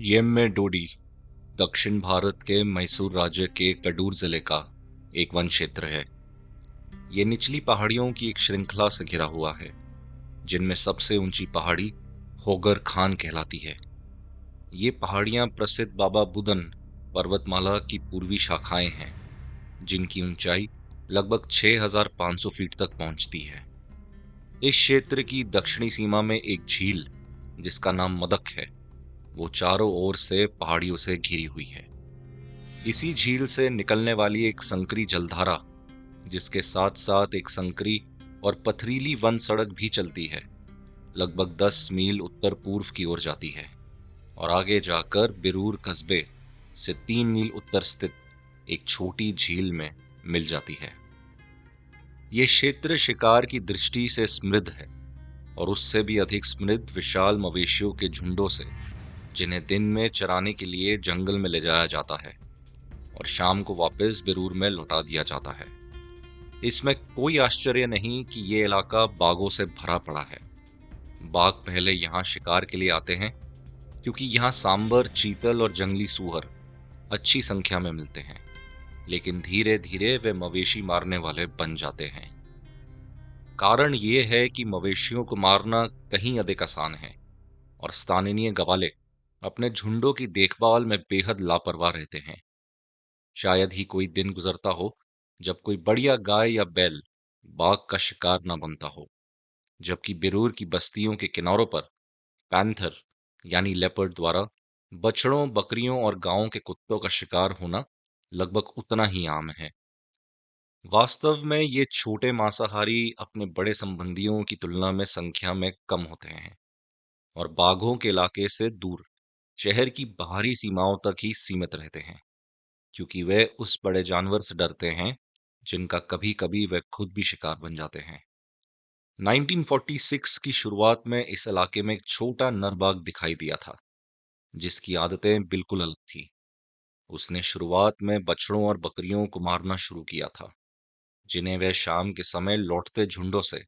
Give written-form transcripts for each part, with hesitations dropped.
येम्मे डोडी दक्षिण भारत के मैसूर राज्य के कडूर जिले का एक वन क्षेत्र है। ये निचली पहाड़ियों की एक श्रृंखला से घिरा हुआ है, जिनमें सबसे ऊंची पहाड़ी होगर खान कहलाती है। ये पहाड़ियां प्रसिद्ध बाबा बुदन पर्वतमाला की पूर्वी शाखाएं हैं, जिनकी ऊंचाई लगभग 6,500 फीट तक पहुंचती है। इस क्षेत्र की दक्षिणी सीमा में एक झील, जिसका नाम मदक है, वो चारों ओर से पहाड़ियों से घिरी हुई है। इसी झील से निकलने वाली एक संकरी जलधारा, जिसके साथ साथ एक संकरी और पथरीली वन सड़क भी चलती है, लगभग 10 मील उत्तर पूर्व की ओर जाती है और आगे जाकर बिरूर कस्बे से 3 मील उत्तर स्थित एक छोटी झील में मिल जाती है। ये क्षेत्र शिकार की दृष्टि से समृद्ध है और उससे भी अधिक समृद्ध विशाल मवेशियों के झुंडों से, जिन्हें दिन में चराने के लिए जंगल में ले जाया जाता है और शाम को वापस बिरूर में लौटा दिया जाता है। इसमें कोई आश्चर्य नहीं कि ये इलाका बाघों से भरा पड़ा है। बाघ पहले यहाँ शिकार के लिए आते हैं, क्योंकि यहाँ सांबर, चीतल और जंगली सूअर अच्छी संख्या में मिलते हैं, लेकिन धीरे धीरे वे मवेशी मारने वाले बन जाते हैं। कारण ये है कि मवेशियों को मारना कहीं अधिक आसान है और स्थानीय गवाले अपने झुंडों की देखभाल में बेहद लापरवाह रहते हैं। शायद ही कोई दिन गुजरता हो जब कोई बढ़िया गाय या बैल बाघ का शिकार न बनता हो, जबकि बिरूर की बस्तियों के किनारों पर पैंथर यानी लेपर्ड द्वारा बछड़ों, बकरियों और गांवों के कुत्तों का शिकार होना लगभग उतना ही आम है। वास्तव में ये छोटे मांसाहारी अपने बड़े संबंधियों की तुलना में संख्या में कम होते हैं और बाघों के इलाके से दूर शहर की बाहरी सीमाओं तक ही सीमित रहते हैं, क्योंकि वे उस बड़े जानवर से डरते हैं जिनका कभी कभी वे खुद भी शिकार बन जाते हैं। 1946 की शुरुआत में इस इलाके में एक छोटा नर बाघ दिखाई दिया था, जिसकी आदतें बिल्कुल अलग थी। उसने शुरुआत में बछड़ों और बकरियों को मारना शुरू किया था, जिन्हें वह शाम के समय लौटते झुंडों से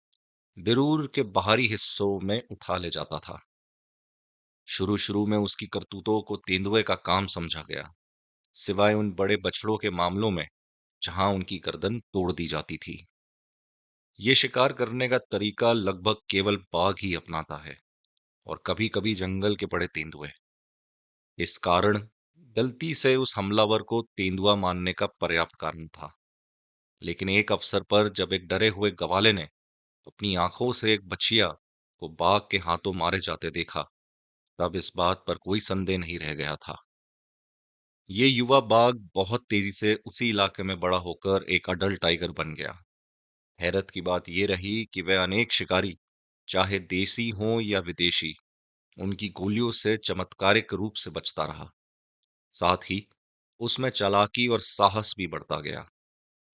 बिरूर के बाहरी हिस्सों में उठा ले जाता था। शुरू शुरू में उसकी करतूतों को तेंदुए का काम समझा गया, सिवाय उन बड़े बछड़ों के मामलों में जहां उनकी गर्दन तोड़ दी जाती थी। ये शिकार करने का तरीका लगभग केवल बाघ ही अपनाता है और कभी कभी जंगल के बड़े तेंदुए। इस कारण गलती से उस हमलावर को तेंदुआ मानने का पर्याप्त कारण था। लेकिन एक अवसर पर जब एक डरे हुए गवाले ने अपनी आंखों से एक बछिया को बाघ के हाथों मारे जाते देखा, तब इस बात पर कोई संदेह नहीं रह गया था। ये युवा बाघ बहुत तेजी से उसी इलाके में बड़ा होकर एक अडल्ट टाइगर बन गया। हैरत की बात यह रही कि वह अनेक शिकारी, चाहे देसी हों या विदेशी, उनकी गोलियों से चमत्कारिक रूप से बचता रहा। साथ ही उसमें चालाकी और साहस भी बढ़ता गया,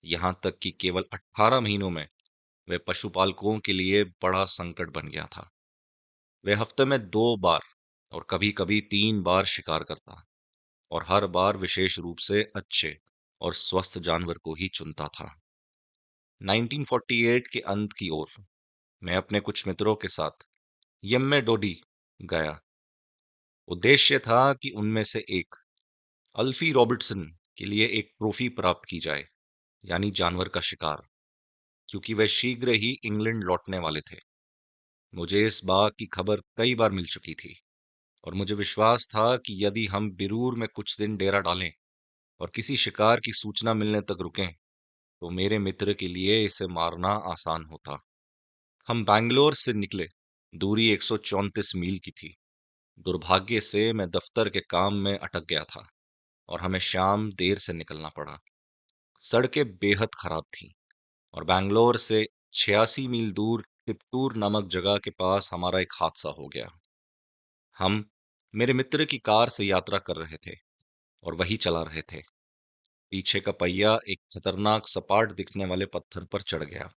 यहाँ तक कि केवल 18 महीनों में वह पशुपालकों के लिए बड़ा संकट बन गया था। वह हफ्ते में 2 बार और कभी कभी 3 बार शिकार करता और हर बार विशेष रूप से अच्छे और स्वस्थ जानवर को ही चुनता था। 1948 के अंत की ओर मैं अपने कुछ मित्रों के साथ यम्मे डोडी गया। उद्देश्य था कि उनमें से एक, अल्फी रॉबर्टसन, के लिए एक ट्रॉफी प्राप्त की जाए, यानी जानवर का शिकार, क्योंकि वे शीघ्र ही इंग्लैंड लौटने वाले थे। मुझे इस बात की खबर कई बार मिल चुकी थी और मुझे विश्वास था कि यदि हम बिरूर में कुछ दिन डेरा डालें और किसी शिकार की सूचना मिलने तक रुकें, तो मेरे मित्र के लिए इसे मारना आसान होता। हम बैंगलोर से निकले। दूरी 134 मील की थी। दुर्भाग्य से मैं दफ्तर के काम में अटक गया था और हमें शाम देर से निकलना पड़ा। सड़कें बेहद खराब थीं और बैंगलोर से 86 मील दूर टिप्टूर नामक जगह के पास हमारा एक हादसा हो गया। हम मेरे मित्र की कार से यात्रा कर रहे थे और वही चला रहे थे। पीछे का पहिया एक खतरनाक सपाट दिखने वाले पत्थर पर चढ़ गया।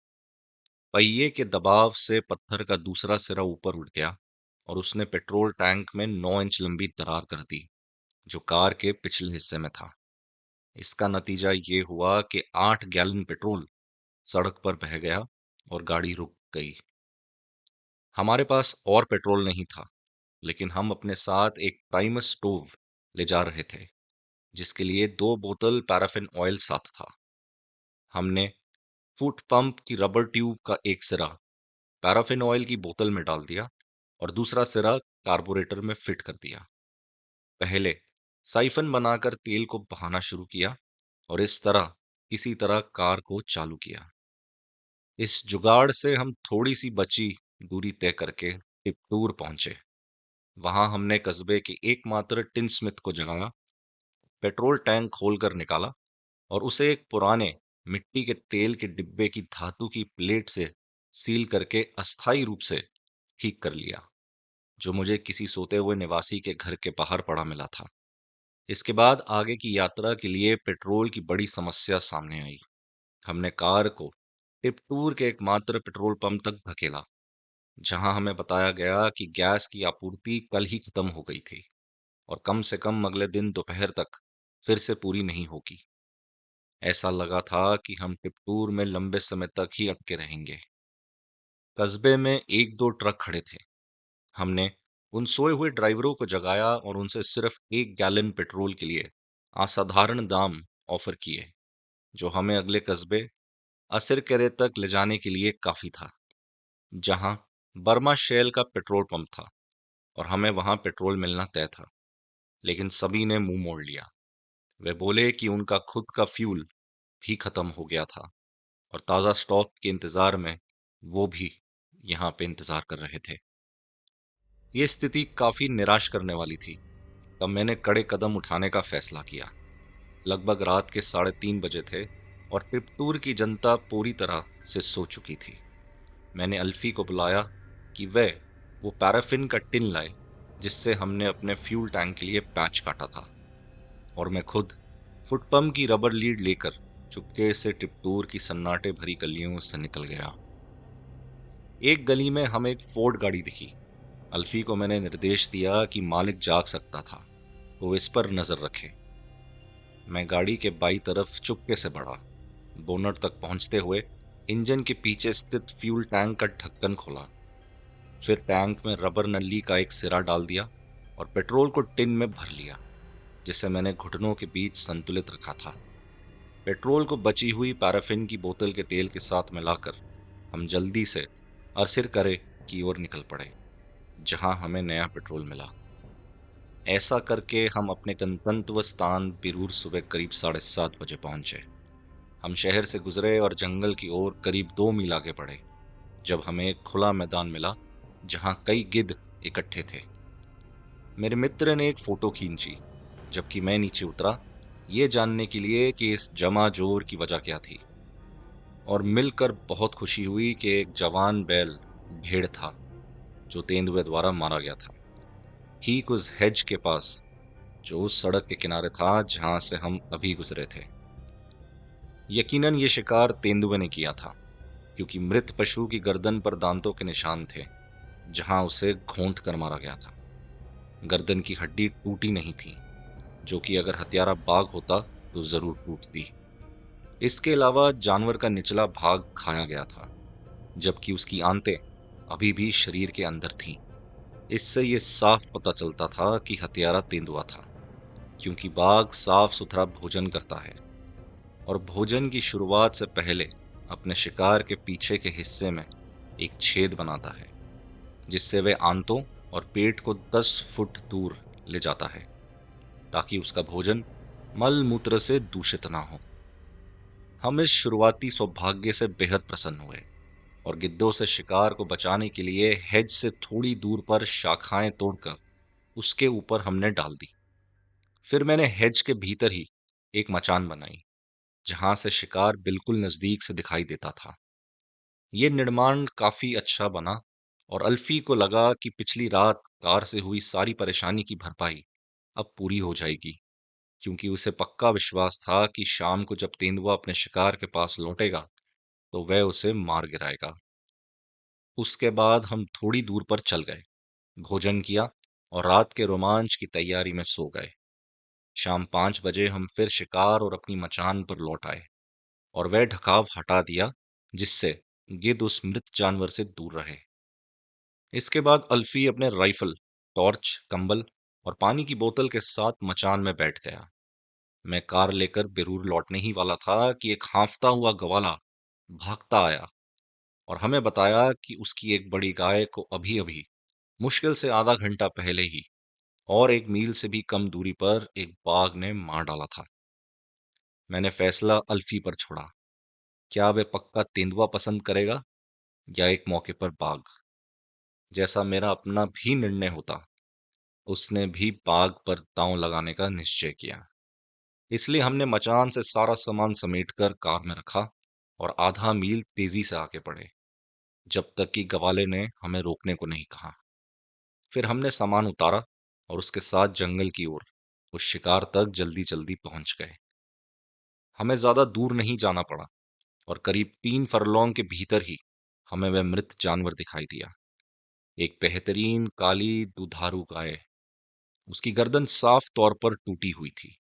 पहिए के दबाव से पत्थर का दूसरा सिरा ऊपर उठ गया और उसने पेट्रोल टैंक में 9 इंच लंबी दरार कर दी, जो कार के पिछले हिस्से में था। इसका नतीजा ये हुआ कि 8 गैलन पेट्रोल सड़क पर बह गया और गाड़ी रुक गई। हमारे पास और पेट्रोल नहीं था, लेकिन हम अपने साथ एक प्राइमस स्टोव ले जा रहे थे, जिसके लिए 2 बोतल पैराफिन ऑयल साथ था। हमने फुट पंप की रबर ट्यूब का एक सिरा पैराफिन ऑयल की बोतल में डाल दिया और दूसरा सिरा कार्बोरेटर में फिट कर दिया। पहले साइफन बनाकर तेल को बहाना शुरू किया और इस तरह किसी तरह कार को चालू किया। इस जुगाड़ से हम थोड़ी सी बची दूरी तय करके टिप्टूर पहुंचे। वहां हमने कस्बे के एकमात्र टिन स्मिथ को जगाया, पेट्रोल टैंक खोलकर निकाला और उसे एक पुराने मिट्टी के तेल के डिब्बे की धातु की प्लेट से सील करके अस्थायी रूप से ठीक कर लिया, जो मुझे किसी सोते हुए निवासी के घर के बाहर पड़ा मिला था। इसके बाद आगे की यात्रा के लिए पेट्रोल की बड़ी समस्या सामने आई। हमने कार को टिप्टूर के एकमात्र पेट्रोल पंप तक धकेला, जहां हमें बताया गया कि गैस की आपूर्ति कल ही खत्म हो गई थी और कम से कम अगले दिन दोपहर तक फिर से पूरी नहीं होगी। ऐसा लगा था कि हम टिप्टूर में लंबे समय तक ही अटके रहेंगे। कस्बे में एक दो ट्रक खड़े थे। हमने उन सोए हुए ड्राइवरों को जगाया और उनसे सिर्फ 1 गैलन पेट्रोल के लिए असाधारण दाम ऑफर किए, जो हमें अगले कस्बे असिरकरे तक ले जाने के लिए काफी था, जहां बर्मा शेल का पेट्रोल पंप था और हमें वहां पेट्रोल मिलना तय था। लेकिन सभी ने मुंह मोड़ लिया। वे बोले कि उनका खुद का फ्यूल भी खत्म हो गया था और ताज़ा स्टॉक के इंतजार में वो भी यहाँ पे इंतजार कर रहे थे। ये स्थिति काफी निराश करने वाली थी। तब मैंने कड़े कदम उठाने का फैसला किया। लगभग रात के 3:30 बजे थे और टिप्टूर की जनता पूरी तरह से सो चुकी थी। मैंने अल्फी को बुलाया कि वह वो पैराफिन का टिन लाए जिससे हमने अपने फ्यूल टैंक के लिए पैच काटा था, और मैं खुद फुटपंप की रबर लीड लेकर चुपके से टिप्टूर की सन्नाटे भरी गलियों से निकल गया। एक गली में हमें एक फोर्ड गाड़ी दिखी। अल्फी को मैंने निर्देश दिया कि मालिक जाग सकता था, वो इस पर नजर रखे। मैं गाड़ी के बाई तरफ चुपके से बढ़ा। बोनट तक पहुंचते हुए इंजन के पीछे स्थित फ्यूल टैंक का ढक्कन खोला, फिर टैंक में रबर नली का एक सिरा डाल दिया और पेट्रोल को टिन में भर लिया, जिसे मैंने घुटनों के बीच संतुलित रखा था। पेट्रोल को बची हुई पैराफिन की बोतल के तेल के साथ मिलाकर हम जल्दी से अरसिरकरे की ओर निकल पड़े, जहां हमें नया पेट्रोल मिला। ऐसा करके हम अपने गंतव्य स्थान बिरूर सुबह करीब 7:30 बजे पहुंचे। हम शहर से गुजरे और जंगल की ओर करीब 2 मील आगे बढ़े, जब हमें एक खुला मैदान मिला जहां कई गिद्ध इकट्ठे थे। मेरे मित्र ने एक फोटो खींची, जबकि मैं नीचे उतरा, ये जानने के लिए कि इस जमा जोर की वजह क्या थी। और मिलकर बहुत खुशी हुई कि एक जवान बैल भेड़ था जो तेंदुए द्वारा मारा गया था, ठीक उस हेज के पास जो उस सड़क के किनारे था जहां से हम अभी गुजरे थे। यकीनन ये शिकार तेंदुए ने किया था, क्योंकि मृत पशु की गर्दन पर दांतों के निशान थे जहां उसे घोंट कर मारा गया था। गर्दन की हड्डी टूटी नहीं थी, जो कि अगर हत्यारा बाघ होता तो जरूर टूटती। इसके अलावा जानवर का निचला भाग खाया गया था, जबकि उसकी आंतें अभी भी शरीर के अंदर थीं। इससे यह साफ पता चलता था कि हत्यारा तेंदुआ था, क्योंकि बाघ साफ सुथरा भोजन करता है और भोजन की शुरुआत से पहले अपने शिकार के पीछे के हिस्से में एक छेद बनाता है, जिससे वह आंतों और पेट को 10 फुट दूर ले जाता है, ताकि उसका भोजन मल मूत्र से दूषित ना हो। हम इस शुरुआती सौभाग्य से बेहद प्रसन्न हुए और गिद्धों से शिकार को बचाने के लिए हेज से थोड़ी दूर पर शाखाएं तोड़कर उसके ऊपर हमने डाल दी। फिर मैंने हेज के भीतर ही एक मचान बनाई, जहां से शिकार बिल्कुल नजदीक से दिखाई देता था। यह निर्माण काफी अच्छा बना और अल्फी को लगा कि पिछली रात कार से हुई सारी परेशानी की भरपाई अब पूरी हो जाएगी, क्योंकि उसे पक्का विश्वास था कि शाम को जब तेंदुआ अपने शिकार के पास लौटेगा तो वह उसे मार गिराएगा। उसके बाद हम थोड़ी दूर पर चल गए, भोजन किया और रात के रोमांच की तैयारी में सो गए। शाम 5 बजे हम फिर शिकार और अपनी मचान पर लौट आए और वह ढकाव हटा दिया जिससे गिद्ध उस मृत जानवर से दूर रहे। इसके बाद अल्फी अपने राइफल टॉर्च, कंबल और पानी की बोतल के साथ मचान में बैठ गया। मैं कार लेकर बेरूर लौटने ही वाला था कि एक हांफता हुआ ग्वाला भागता आया और हमें बताया कि उसकी एक बड़ी गाय को अभी अभी, मुश्किल से आधा घंटा पहले ही, और 1 मील से भी कम दूरी पर एक बाघ ने मार डाला था। मैंने फैसला अल्फी पर छोड़ा। क्या वह पक्का तेंदुआ पसंद करेगा या एक मौके पर बाघ? जैसा मेरा अपना भी निर्णय होता, उसने भी बाघ पर दांव लगाने का निश्चय किया। इसलिए हमने मचान से सारा सामान समेटकर कार में रखा और आधा मील तेजी से आगे बढ़े, जब तक कि गवाले ने हमें रोकने को नहीं कहा। फिर हमने सामान उतारा और उसके साथ जंगल की ओर, उस शिकार तक जल्दी जल्दी पहुंच गए। हमें ज्यादा दूर नहीं जाना पड़ा और करीब 3 फरलॉन्ग के भीतर ही हमें वह मृत जानवर दिखाई दिया। एक बेहतरीन काली दुधारू गाय। उसकी गर्दन साफ तौर पर टूटी हुई थी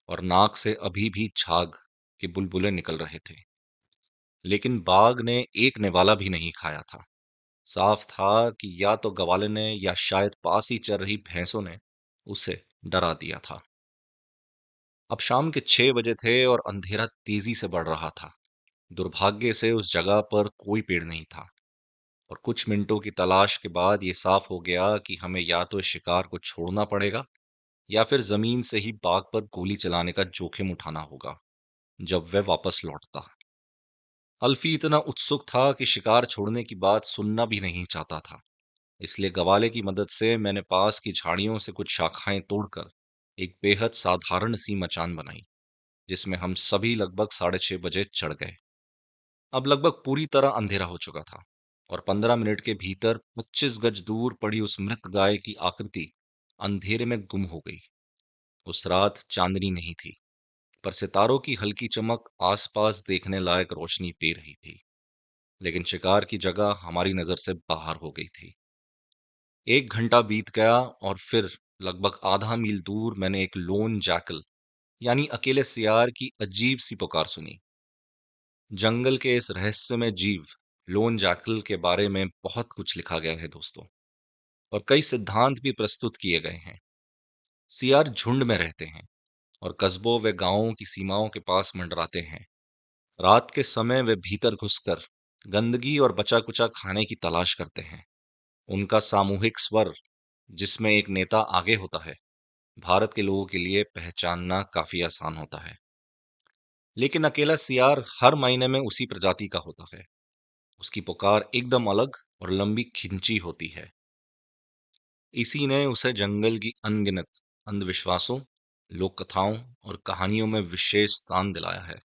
और नाक से अभी भी झाग के बुलबुले निकल रहे थे। लेकिन बाघ ने एक निवाला भी नहीं खाया था। साफ था कि या तो गवाले ने या शायद पास ही चर रही भैंसों ने उसे डरा दिया था। अब शाम के 6 बजे थे और अंधेरा तेजी से बढ़ रहा था। दुर्भाग्य से उस जगह पर कोई पेड़ नहीं था और कुछ मिनटों की तलाश के बाद ये साफ हो गया कि हमें या तो इस शिकार को छोड़ना पड़ेगा या फिर जमीन से ही बाघ पर गोली चलाने का जोखिम उठाना होगा जब वह वापस लौटता। अल्फी इतना उत्सुक था कि शिकार छोड़ने की बात सुनना भी नहीं चाहता था। इसलिए गवाले की मदद से मैंने पास की झाड़ियों से कुछ शाखाएं तोड़कर एक बेहद साधारण सी मचान बनाई, जिसमें हम सभी लगभग 6:30 बजे चढ़ गए। अब लगभग पूरी तरह अंधेरा हो चुका था और 15 मिनट के भीतर 25 गज दूर पड़ी उस मृत गाय की आकृति अंधेरे में गुम हो गई। उस रात चांदनी नहीं थी, पर सितारों की हल्की चमक आसपास देखने लायक रोशनी दे रही थी। लेकिन शिकार की जगह हमारी नजर से बाहर हो गई थी। 1 घंटा बीत गया और फिर लगभग आधा मील दूर मैंने एक लोन जैकल यानी अकेले सियार की अजीब सी पुकार सुनी। जंगल के इस रहस्यमय जीव लोन जैकल के बारे में बहुत कुछ लिखा गया है दोस्तों, और कई सिद्धांत भी प्रस्तुत किए गए हैं। सियार झुंड में रहते हैं और कस्बों व गांवों की सीमाओं के पास मंडराते हैं। रात के समय वे भीतर घुसकर गंदगी और बचा कुचा खाने की तलाश करते हैं। उनका सामूहिक स्वर, जिसमें एक नेता आगे होता है, भारत के लोगों के लिए पहचानना काफी आसान होता है। लेकिन अकेला सियार हर महीने में उसी प्रजाति का होता है। उसकी पुकार एकदम अलग और लंबी खिंची होती है। इसी ने उसे जंगल की अनगिनत अंधविश्वासों, लोक कथाओं और कहानियों में विशेष स्थान दिलाया है।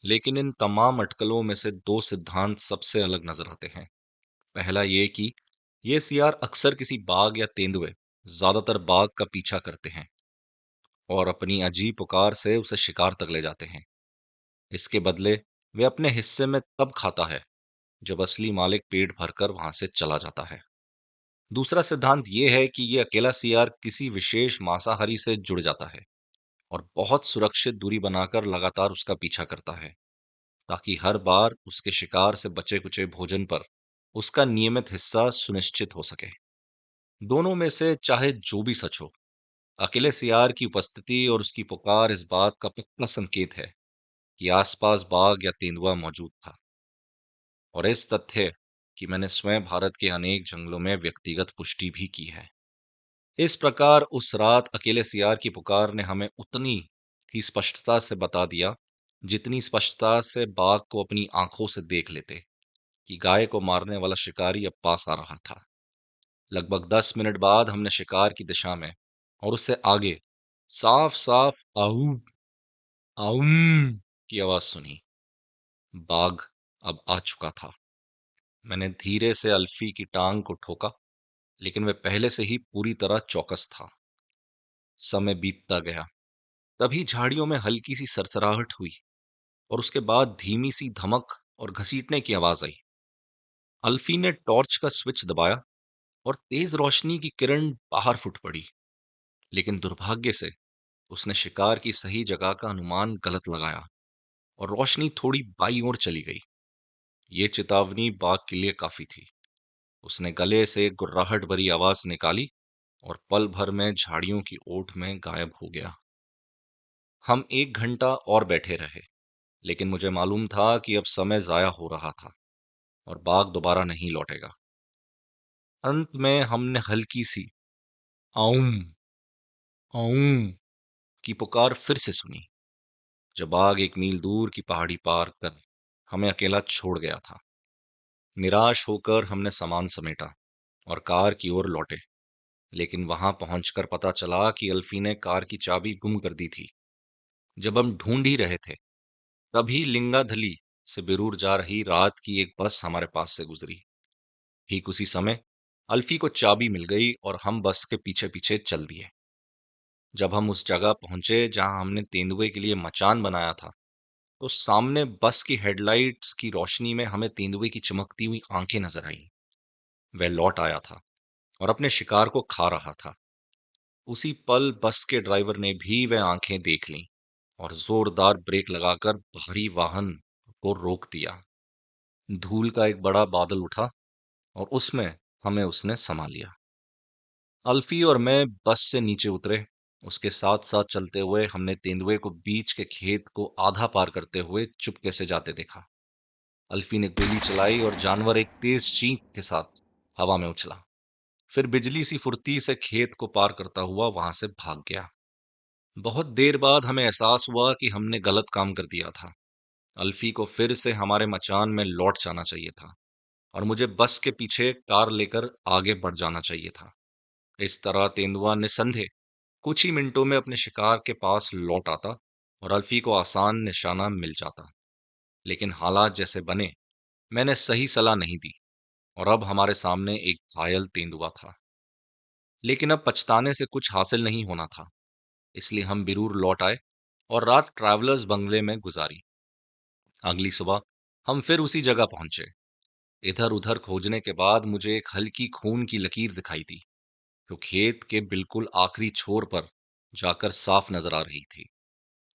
लेकिन इन तमाम अटकलों में से दो सिद्धांत सबसे अलग नजर आते हैं। पहला ये कि ये सियार अक्सर किसी बाघ या तेंदुए, ज्यादातर बाघ का पीछा करते हैं और अपनी अजीब पुकार से उसे शिकार तक ले जाते हैं। इसके बदले वे अपने हिस्से में तब खाता है जब असली मालिक पेट भरकर वहां से चला जाता है। दूसरा सिद्धांत यह है कि यह अकेला सियार किसी विशेष मांसाहारी से जुड़ जाता है और बहुत सुरक्षित दूरी बनाकर लगातार उसका पीछा करता है, ताकि हर बार उसके शिकार से बचे कुचे भोजन पर उसका नियमित हिस्सा सुनिश्चित हो सके। दोनों में से चाहे जो भी सच हो, अकेले सियार की उपस्थिति और उसकी पुकार इस बात का पक्का संकेत है कि आसपास बाघ या तेंदुआ मौजूद था। और इस तथ्य कि मैंने स्वयं भारत के अनेक जंगलों में व्यक्तिगत पुष्टि भी की है। इस प्रकार उस रात अकेले सियार की पुकार ने हमें उतनी ही स्पष्टता से बता दिया, जितनी स्पष्टता से बाघ को अपनी आंखों से देख लेते, कि गाय को मारने वाला शिकारी अब पास आ रहा था। लगभग 10 मिनट बाद हमने शिकार की दिशा में और उससे आगे साफ साफ आऊ आऊं की आवाज सुनी। बाघ अब आ चुका था। मैंने धीरे से अल्फी की टांग को ठोका, लेकिन वह पहले से ही पूरी तरह चौकस था। समय बीतता गया। तभी झाड़ियों में हल्की सी सरसराहट हुई और उसके बाद धीमी सी धमक और घसीटने की आवाज आई। अल्फी ने टॉर्च का स्विच दबाया और तेज रोशनी की किरण बाहर फुट पड़ी। लेकिन दुर्भाग्य से उसने शिकार की सही जगह का अनुमान गलत लगाया और रोशनी थोड़ी बाईं ओर चली गई। ये चेतावनी बाघ के लिए काफी थी। उसने गले से एक गुर्राहट भरी आवाज निकाली और पल भर में झाड़ियों की ओट में गायब हो गया। हम 1 घंटा और बैठे रहे, लेकिन मुझे मालूम था कि अब समय जाया हो रहा था और बाघ दोबारा नहीं लौटेगा। अंत में हमने हल्की सी आऊं आऊं की पुकार फिर से सुनी, जब बाघ 1 मील दूर की पहाड़ी पार कर हमें अकेला छोड़ गया था। निराश होकर हमने सामान समेटा और कार की ओर लौटे, लेकिन वहां पहुंचकर पता चला कि अल्फी ने कार की चाबी गुम कर दी थी। जब हम ढूंढ ही रहे थे, तभी लिंगाधली से बिरूर जा रही रात की एक बस हमारे पास से गुजरी। ठीक उसी समय अल्फी को चाबी मिल गई और हम बस के पीछे पीछे चल दिए। जब हम उस जगह पहुंचे जहां हमने तेंदुए के लिए मचान बनाया था, तो सामने बस की हेडलाइट्स की रोशनी में हमें तेंदुए की चमकती हुई आंखें नजर आईं। वह लौट आया था और अपने शिकार को खा रहा था। उसी पल बस के ड्राइवर ने भी वह आंखें देख लीं और जोरदार ब्रेक लगाकर भारी वाहन को रोक दिया। धूल का एक बड़ा बादल उठा और उसमें हमें उसने समा लिया। अल्फी और मैं बस से नीचे उतरे। उसके साथ साथ चलते हुए हमने तेंदुए को बीच के खेत को आधा पार करते हुए चुपके से जाते देखा। अल्फी ने गोली चलाई और जानवर एक तेज चींक के साथ हवा में उछला, फिर बिजली सी फुर्ती से खेत को पार करता हुआ वहां से भाग गया। बहुत देर बाद हमें एहसास हुआ कि हमने गलत काम कर दिया था। अल्फी को फिर से हमारे मचान में लौट जाना चाहिए था और मुझे बस के पीछे कार लेकर आगे बढ़ जाना चाहिए था। इस तरह तेंदुआ निसंदेह कुछ ही मिनटों में अपने शिकार के पास लौट आता और अल्फी को आसान निशाना मिल जाता। लेकिन हालात जैसे बने, मैंने सही सलाह नहीं दी और अब हमारे सामने एक घायल तेंदुआ था। लेकिन अब पछताने से कुछ हासिल नहीं होना था, इसलिए हम बिरूर लौट आए और रात ट्रैवलर्स बंगले में गुजारी। अगली सुबह हम फिर उसी जगह पहुंचे। इधर उधर खोजने के बाद मुझे एक हल्की खून की लकीर दिखाई दी, जो खेत के बिल्कुल आखिरी छोर पर जाकर साफ नजर आ रही थी।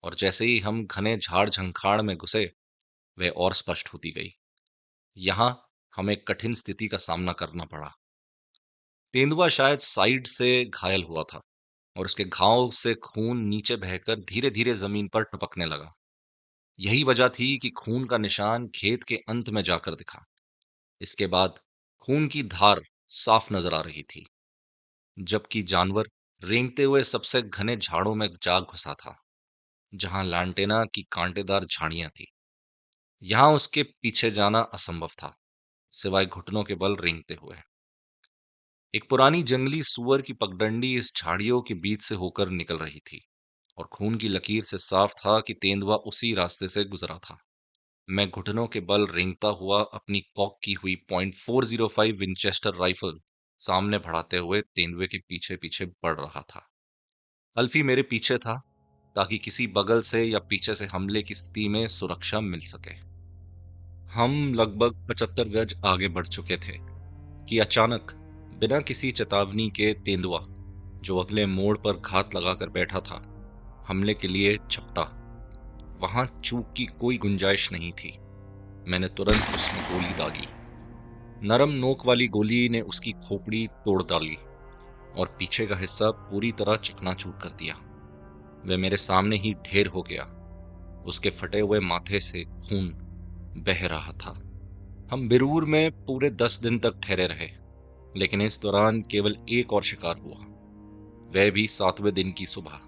और जैसे ही हम घने झाड़ झंखाड़ में घुसे, वह और स्पष्ट होती गई। यहां हमें कठिन स्थिति का सामना करना पड़ा। तेंदुआ शायद साइड से घायल हुआ था और उसके घाव से खून नीचे बहकर धीरे धीरे जमीन पर टपकने लगा। यही वजह थी कि खून का निशान खेत के अंत में जाकर दिखा। इसके बाद खून की धार साफ नजर आ रही थी, जबकि जानवर रेंगते हुए सबसे घने झाड़ों में जा घुसा था, जहां लैंटेना की कांटेदार झाड़ियां थी। यहां उसके पीछे जाना असंभव था, सिवाय घुटनों के बल रेंगते हुए। एक पुरानी जंगली सूअर की पगडंडी इस झाड़ियों के बीच से होकर निकल रही थी और खून की लकीर से साफ था कि तेंदुआ उसी रास्ते से गुजरा था। मैं घुटनों के बल रेंगता हुआ अपनी कॉक की हुई .405 विंचेस्टर राइफल सामने बढ़ाते हुए तेंदुए के पीछे पीछे बढ़ रहा था। अल्फी मेरे पीछे था, ताकि किसी बगल से या पीछे से हमले की स्थिति में सुरक्षा मिल सके। हम लगभग 75 गज आगे बढ़ चुके थे कि अचानक, बिना किसी चेतावनी के, तेंदुआ, जो अगले मोड़ पर घात लगाकर बैठा था, हमले के लिए झपटा। वहां चूक की कोई गुंजाइश नहीं थी। मैंने तुरंत उसमें गोली दागी। नरम नोक वाली गोली ने उसकी खोपड़ी तोड़ डाली और पीछे का हिस्सा पूरी तरह चकनाचूर कर दिया। वह मेरे सामने ही ढेर हो गया। उसके फटे हुए माथे से खून बह रहा था। हम बिरूर में पूरे 10 दिन तक ठहरे रहे, लेकिन इस दौरान केवल एक और शिकार हुआ, वह भी 7वें दिन की सुबह,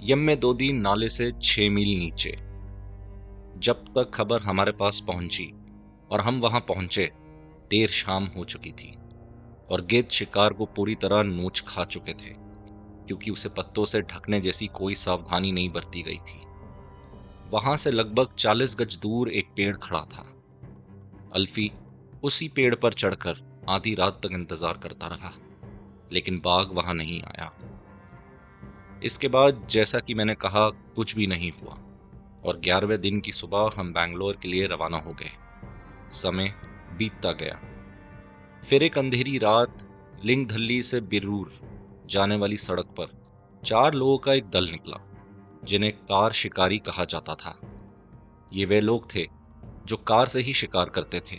यम में 2 दिन नाले से 6 मील नीचे। जब तक खबर हमारे पास पहुंची और हम वहां पहुंचे, देर शाम हो चुकी थी और गिद्ध शिकार को पूरी तरह नोच खा चुके थे, क्योंकि उसे पत्तों से ढकने जैसी कोई सावधानी नहीं बरती गई थी। वहां से लगभग 40 गज दूर एक पेड़ खड़ा था। अल्फी उसी पेड़ पर चढ़कर आधी रात तक इंतजार करता रहा, लेकिन बाघ वहां नहीं आया। इसके बाद, जैसा कि मैंने कहा, कुछ भी नहीं हुआ और 11वें दिन की सुबह हम बैंगलोर के लिए रवाना हो गए। समय बीतता गया। फिर एक अंधेरी रात, लिंगधल्ली से बिरूर जाने वाली सड़क पर 4 लोगों का एक दल निकला, जिन्हें कार शिकारी कहा जाता था। ये वे लोग थे जो कार से ही शिकार करते थे,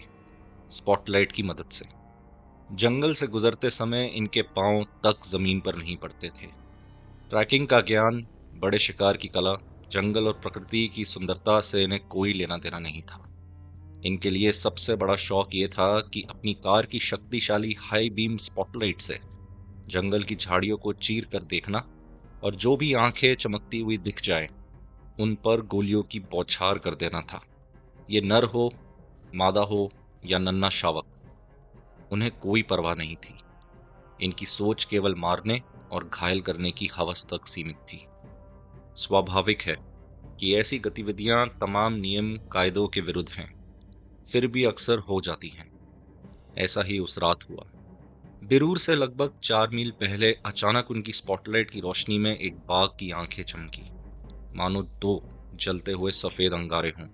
स्पॉटलाइट की मदद से। जंगल से गुजरते समय इनके पांव तक जमीन पर नहीं पड़ते थे। ट्रैकिंग का ज्ञान, बड़े शिकार की कला, जंगल और प्रकृति की सुंदरता से इन्हें कोई लेना देना नहीं था। इनके लिए सबसे बड़ा शौक ये था कि अपनी कार की शक्तिशाली हाई बीम स्पॉटलाइट से जंगल की झाड़ियों को चीर कर देखना, और जो भी आंखें चमकती हुई दिख जाए उन पर गोलियों की बौछार कर देना था। ये नर हो, मादा हो या नन्हा शावक, उन्हें कोई परवाह नहीं थी। इनकी सोच केवल मारने और घायल करने की हवस तक सीमित थी। स्वाभाविक है कि ऐसी गतिविधियां तमाम नियम कायदों के विरुद्ध हैं, फिर भी अक्सर हो जाती हैं। ऐसा ही उस रात हुआ। बिरूर से लगभग 4 मील पहले अचानक उनकी स्पॉटलाइट की रोशनी में एक बाघ की आंखें चमकी, मानो दो जलते हुए सफेद अंगारे हों,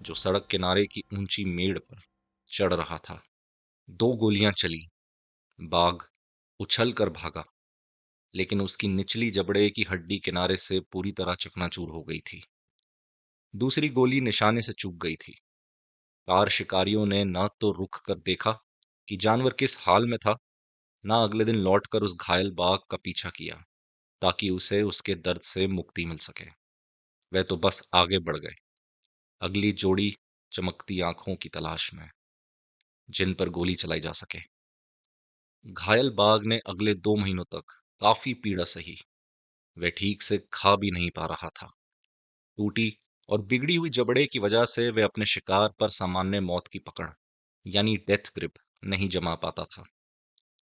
जो सड़क किनारे की ऊंची मेड़ पर चढ़ रहा था। दो गोलियां चली। बाघ उछल कर भागा, लेकिन उसकी निचली जबड़े की हड्डी किनारे से पूरी तरह चकनाचूर हो गई थी। दूसरी गोली निशाने से चूक गई थी। कार शिकारियों ने न तो रुक कर देखा कि जानवर किस हाल में था, न अगले दिन लौटकर उस घायल बाघ का पीछा किया ताकि उसे उसके दर्द से मुक्ति मिल सके। वह तो बस आगे बढ़ गए, अगली जोड़ी चमकती आंखों की तलाश में, जिन पर गोली चलाई जा सके। घायल बाघ ने अगले 2 महीनों तक काफी पीड़ा सही। वह ठीक से खा भी नहीं पा रहा था। टूटी और बिगड़ी हुई जबड़े की वजह से वह अपने शिकार पर सामान्य मौत की पकड़, यानी डेथ ग्रिप, नहीं जमा पाता था।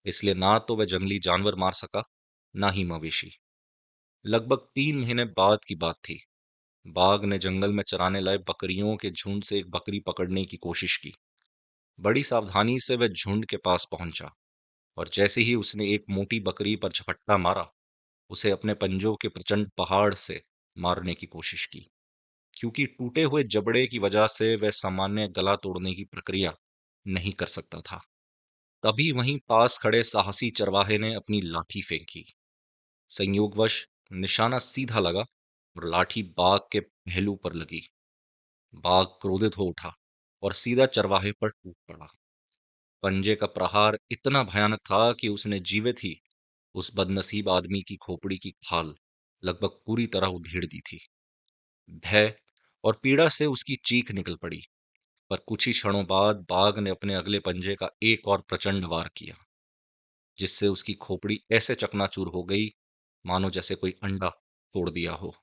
इसलिए ना तो वह जंगली जानवर मार सका, ना ही मवेशी। लगभग 3 महीने बाद की बात थी। बाघ ने जंगल में चराने लाए बकरियों के झुंड से एक बकरी पकड़ने की कोशिश की। बड़ी सावधानी से वह झुंड के पास पहुंचा, और जैसे ही उसने एक मोटी बकरी पर झपट्टा मारा, उसे अपने पंजों के प्रचंड पहाड़ से मारने की कोशिश की। क्योंकि टूटे हुए जबड़े की वजह से वह सामान्य गला तोड़ने की प्रक्रिया नहीं कर सकता था। तभी वहीं पास खड़े साहसी चरवाहे ने अपनी लाठी फेंकी। संयोगवश निशाना सीधा लगा और लाठी बाघ के पहलू पर लगी। बाघ क्रोधित हो उठा और सीधा चरवाहे पर टूट पड़ा। पंजे का प्रहार इतना भयानक था कि उसने जीवित ही उस बदनसीब आदमी की खोपड़ी की खाल लगभग पूरी तरह उधेड़ दी थी। भय और पीड़ा से उसकी चीख निकल पड़ी, पर कुछ ही क्षणों बाद बाघ ने अपने अगले पंजे का एक और प्रचंड वार किया, जिससे उसकी खोपड़ी ऐसे चकनाचूर हो गई मानो जैसे कोई अंडा तोड़ दिया हो।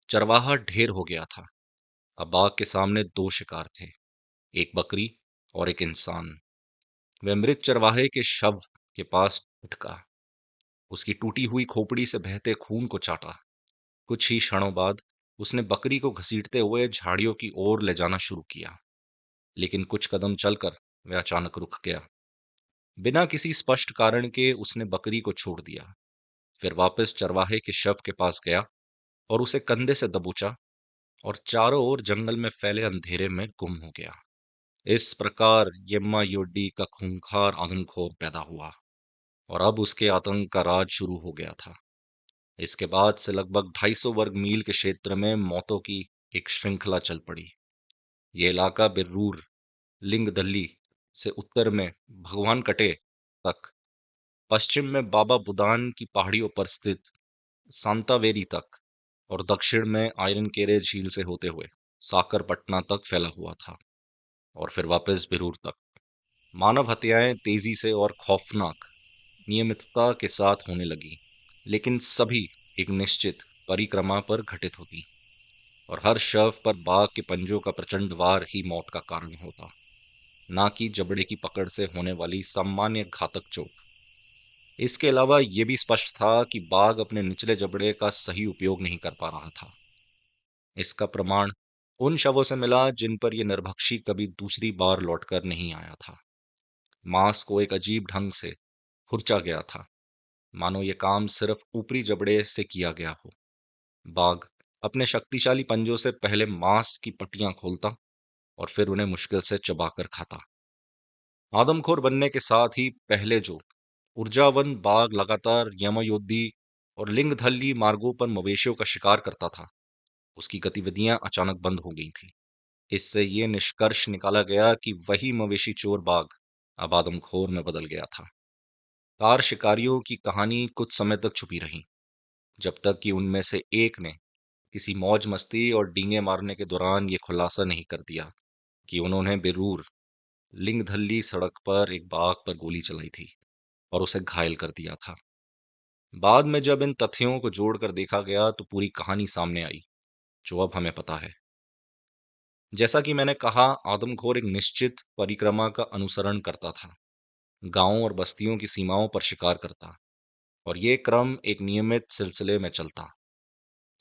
चरवाहा ढेर हो गया था। अब बाघ के सामने दो शिकार थे, एक बकरी और एक इंसान। वह मृत चरवाहे के शव के पास उठका, उसकी टूटी हुई खोपड़ी से बहते खून को चाटा। कुछ ही क्षणों बाद उसने बकरी को घसीटते हुए झाड़ियों की ओर ले जाना शुरू किया, लेकिन कुछ कदम चलकर वह अचानक रुक गया। बिना किसी स्पष्ट कारण के उसने बकरी को छोड़ दिया, फिर वापस चरवाहे के शव के पास गया और उसे कंधे से दबोचा और चारों ओर जंगल में फैले अंधेरे में गुम हो गया। इस प्रकार यम्मा योड्डी का खूंखार आदमखोर पैदा हुआ, और अब उसके आतंक का राज शुरू हो गया था। इसके बाद से लगभग 250 वर्ग मील के क्षेत्र में मौतों की एक श्रृंखला चल पड़ी। ये इलाका बिर्रूर, लिंगदल्ली से उत्तर में भगवान कटे तक, पश्चिम में बाबा बुदान की पहाड़ियों पर स्थित सांतावेरी तक, और दक्षिण में आयरन केरे झील से होते हुए साकरपटना तक फैला हुआ था, और फिर वापस बिरूर तक। मानव हत्याएं तेजी से और खौफनाक नियमितता के साथ होने लगी, लेकिन सभी एक निश्चित परिक्रमा पर घटित होती, और हर शव पर बाघ के पंजों का प्रचंड वार ही मौत का कारण होता, ना कि जबड़े की पकड़ से होने वाली सामान्य घातक चोट। इसके अलावा यह भी स्पष्ट था कि बाघ अपने निचले जबड़े का सही उपयोग नहीं कर पा रहा था। इसका प्रमाण उन शवों से मिला जिन पर यह नरभक्षी कभी दूसरी बार लौटकर नहीं आया था। मांस को एक अजीब ढंग से खुरचा गया था, मानो ये काम सिर्फ ऊपरी जबड़े से किया गया हो। बाघ अपने शक्तिशाली पंजों से पहले मांस की पट्टियां खोलता और फिर उन्हें मुश्किल से चबाकर खाता। आदमखोर बनने के साथ ही पहले जो ऊर्जावन बाघ लगातार यमयोद्धि और लिंगधल्ली मार्गों पर मवेशियों का शिकार करता था, उसकी गतिविधियां अचानक बंद हो गई थी। इससे यह निष्कर्ष निकाला गया कि वही मवेशी चोर बाघ अब आदमखोर में बदल गया था। कार शिकारियों की कहानी कुछ समय तक छुपी रही, जब तक कि उनमें से एक ने किसी मौज मस्ती और डींगे मारने के दौरान ये खुलासा नहीं कर दिया कि उन्होंने बेरूर लिंगधल्ली सड़क पर एक बाघ पर गोली चलाई थी और उसे घायल कर दिया था। बाद में जब इन तथ्यों को जोड़कर देखा गया तो पूरी कहानी सामने आई, जो अब हमें पता है। जैसा कि मैंने कहा, आदमखोर एक निश्चित परिक्रमा का अनुसरण करता था, गांवों और बस्तियों की सीमाओं पर शिकार करता, और ये क्रम एक नियमित सिलसिले में चलता।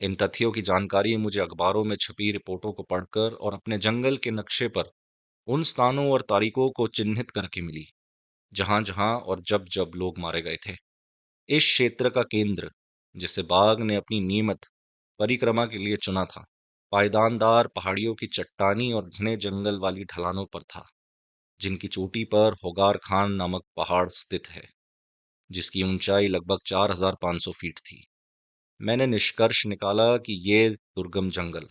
इन तथ्यों की जानकारी मुझे अखबारों में छपी रिपोर्टों को पढ़कर और अपने जंगल के नक्शे पर उन स्थानों और तारीखों को चिन्हित करके मिली, जहां जहां और जब जब लोग मारे गए थे। इस क्षेत्र का केंद्र, जिसे बाघ ने अपनी नियमित परिक्रमा के लिए चुना था, पायदानदार पहाड़ियों की चट्टानी और घने जंगल वाली ढलानों पर था, जिनकी चोटी पर होगार खान नामक पहाड़ स्थित है, जिसकी ऊंचाई लगभग 4,500 फीट थी। मैंने निष्कर्ष निकाला कि ये दुर्गम जंगल,